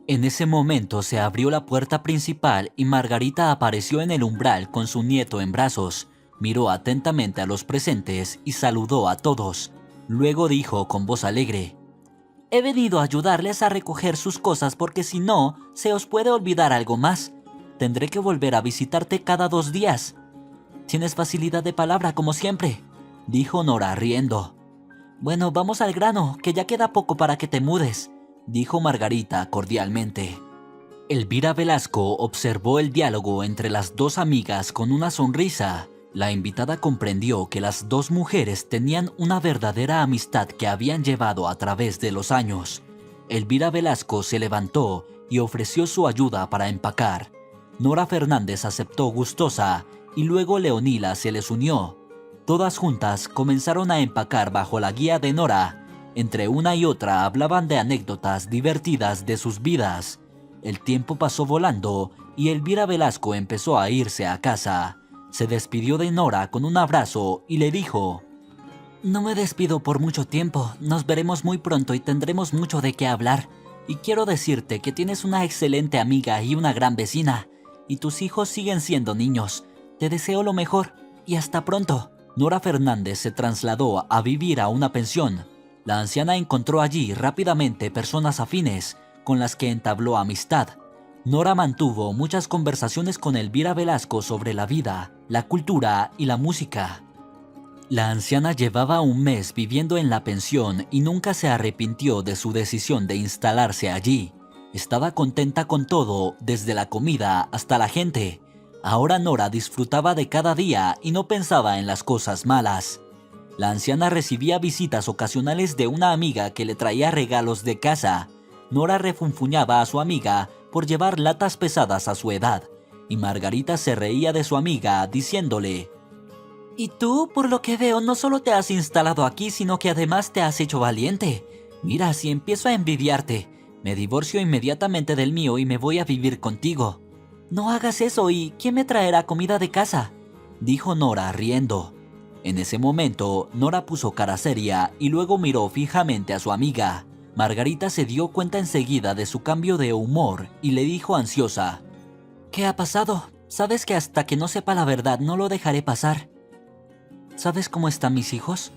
En ese momento se abrió la puerta principal y Margarita apareció en el umbral con su nieto en brazos. Miró atentamente a los presentes y saludó a todos. Luego dijo con voz alegre: «He venido a ayudarles a recoger sus cosas porque si no, se os puede olvidar algo más. Tendré que volver a visitarte cada 2 días». «Tienes facilidad de palabra como siempre», dijo Nora riendo. «Bueno, vamos al grano, que ya queda poco para que te mudes», dijo Margarita cordialmente. Elvira Velasco observó el diálogo entre las dos amigas con una sonrisa. La invitada comprendió que las dos mujeres tenían una verdadera amistad que habían llevado a través de los años. Elvira Velasco se levantó y ofreció su ayuda para empacar. Nora Fernández aceptó gustosa y luego Leonila se les unió. Todas juntas comenzaron a empacar bajo la guía de Nora. Entre una y otra hablaban de anécdotas divertidas de sus vidas. El tiempo pasó volando y Elvira Velasco empezó a irse a casa. Se despidió de Nora con un abrazo y le dijo: «No me despido por mucho tiempo, nos veremos muy pronto y tendremos mucho de qué hablar. Y quiero decirte que tienes una excelente amiga y una gran vecina, y tus hijos siguen siendo niños. Te deseo lo mejor y hasta pronto». Nora Fernández se trasladó a vivir a una pensión. La anciana encontró allí rápidamente personas afines, con las que entabló amistad. Nora mantuvo muchas conversaciones con Elvira Velasco sobre la vida, la cultura y la música. La anciana llevaba un mes viviendo en la pensión y nunca se arrepintió de su decisión de instalarse allí. Estaba contenta con todo, desde la comida hasta la gente. Ahora Nora disfrutaba de cada día y no pensaba en las cosas malas. La anciana recibía visitas ocasionales de una amiga que le traía regalos de casa. Nora refunfuñaba a su amiga por llevar latas pesadas a su edad, y Margarita se reía de su amiga diciéndole: «Y tú, por lo que veo, no solo te has instalado aquí, sino que además te has hecho valiente. Mira, si empiezo a envidiarte, me divorcio inmediatamente del mío y me voy a vivir contigo. No hagas eso y ¿quién me traerá comida de casa? dijo Nora riendo. En ese momento, Nora puso cara seria y luego miró fijamente a su amiga. Margarita se dio cuenta enseguida de su cambio de humor y le dijo ansiosa: ¿Qué ha pasado? Sabes que hasta que no sepa la verdad no lo dejaré pasar. ¿Sabes cómo están mis hijos?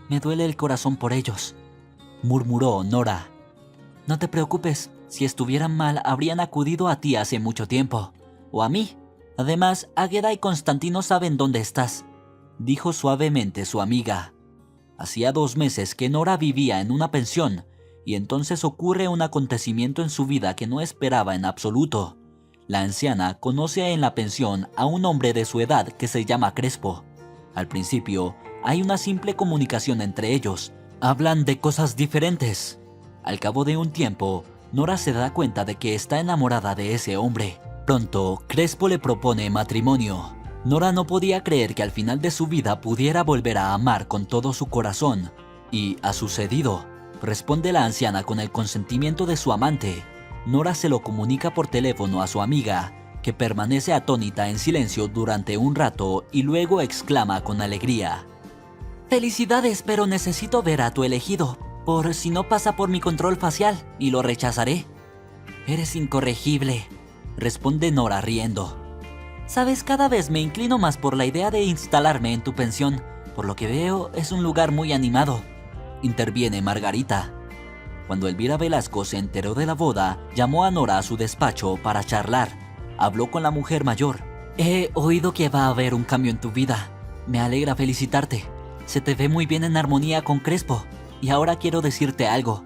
Me duele el corazón por ellos, murmuró Nora. No te preocupes, si estuvieran mal habrían acudido a ti hace mucho tiempo, o a mí. Además, Águeda y Constantino saben dónde estás, dijo suavemente su amiga. Hacía 2 meses que Nora vivía en una pensión, y entonces ocurre un acontecimiento en su vida que no esperaba en absoluto. La anciana conoce en la pensión a un hombre de su edad que se llama Crespo. Al principio, hay una simple comunicación entre ellos. Hablan de cosas diferentes. Al cabo de un tiempo, Nora se da cuenta de que está enamorada de ese hombre. Pronto, Crespo le propone matrimonio. Nora no podía creer que al final de su vida pudiera volver a amar con todo su corazón. Y ha sucedido, responde la anciana con el consentimiento de su amante. Nora se lo comunica por teléfono a su amiga, que permanece atónita en silencio durante un rato y luego exclama con alegría: «Felicidades, pero necesito ver a tu elegido, por si no pasa por mi control facial y lo rechazaré». «Eres incorregible», responde Nora riendo. «Sabes, cada vez me inclino más por la idea de instalarme en tu pensión. Por lo que veo, es un lugar muy animado», interviene Margarita. Cuando Elvira Velasco se enteró de la boda, llamó a Nora a su despacho para charlar. Habló con la mujer mayor. «He oído que va a haber un cambio en tu vida. Me alegra felicitarte. Se te ve muy bien en armonía con Crespo. Y ahora quiero decirte algo.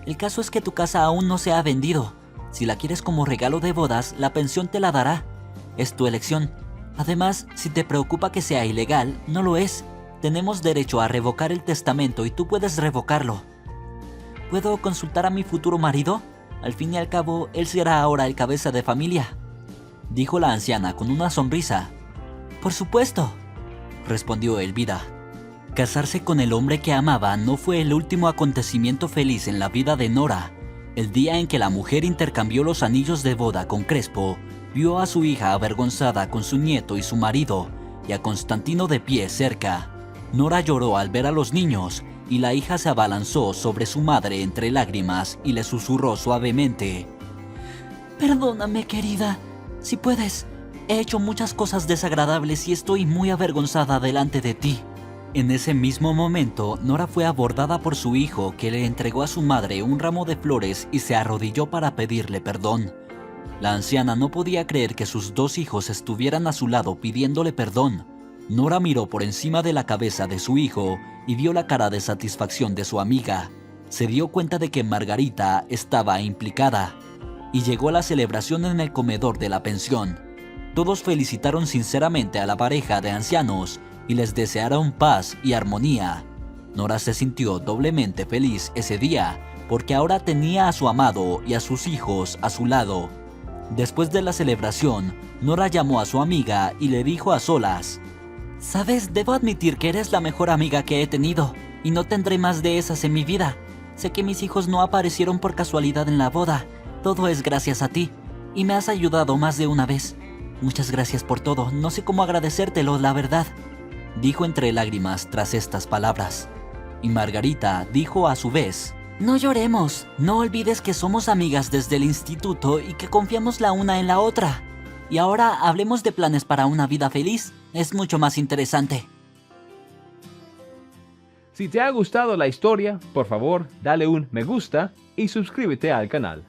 El caso es que tu casa aún no se ha vendido. Si la quieres como regalo de bodas, la pensión te la dará. Es tu elección. Además, si te preocupa que sea ilegal, no lo es. Tenemos derecho a revocar el testamento y tú puedes revocarlo». «¿Puedo consultar a mi futuro marido? Al fin y al cabo, él será ahora el cabeza de familia», dijo la anciana con una sonrisa. «Por supuesto», respondió Elvira. Casarse con el hombre que amaba no fue el último acontecimiento feliz en la vida de Nora. El día en que la mujer intercambió los anillos de boda con Crespo, vio a su hija avergonzada con su nieto y su marido, y a Constantino de pie cerca. Nora lloró al ver a los niños, y la hija se abalanzó sobre su madre entre lágrimas y le susurró suavemente: «Perdóname, querida. Si puedes, he hecho muchas cosas desagradables y estoy muy avergonzada delante de ti». En ese mismo momento, Nora fue abordada por su hijo, que le entregó a su madre un ramo de flores y se arrodilló para pedirle perdón. La anciana no podía creer que sus 2 hijos estuvieran a su lado pidiéndole perdón. Nora miró por encima de la cabeza de su hijo y vio la cara de satisfacción de su amiga. Se dio cuenta de que Margarita estaba implicada y llegó a la celebración en el comedor de la pensión. Todos felicitaron sinceramente a la pareja de ancianos y les desearon paz y armonía. Nora se sintió doblemente feliz ese día porque ahora tenía a su amado y a sus hijos a su lado. Después de la celebración, Nora llamó a su amiga y le dijo a solas: «Sabes, debo admitir que eres la mejor amiga que he tenido, y no tendré más de esas en mi vida. Sé que mis hijos no aparecieron por casualidad en la boda. Todo es gracias a ti, y me has ayudado más de una vez. Muchas gracias por todo, no sé cómo agradecértelo, la verdad», dijo entre lágrimas tras estas palabras. Y Margarita dijo a su vez: «No lloremos, no olvides que somos amigas desde el instituto y que confiamos la una en la otra. Y ahora hablemos de planes para una vida feliz, es mucho más interesante». Si te ha gustado la historia, por favor, dale un me gusta y suscríbete al canal.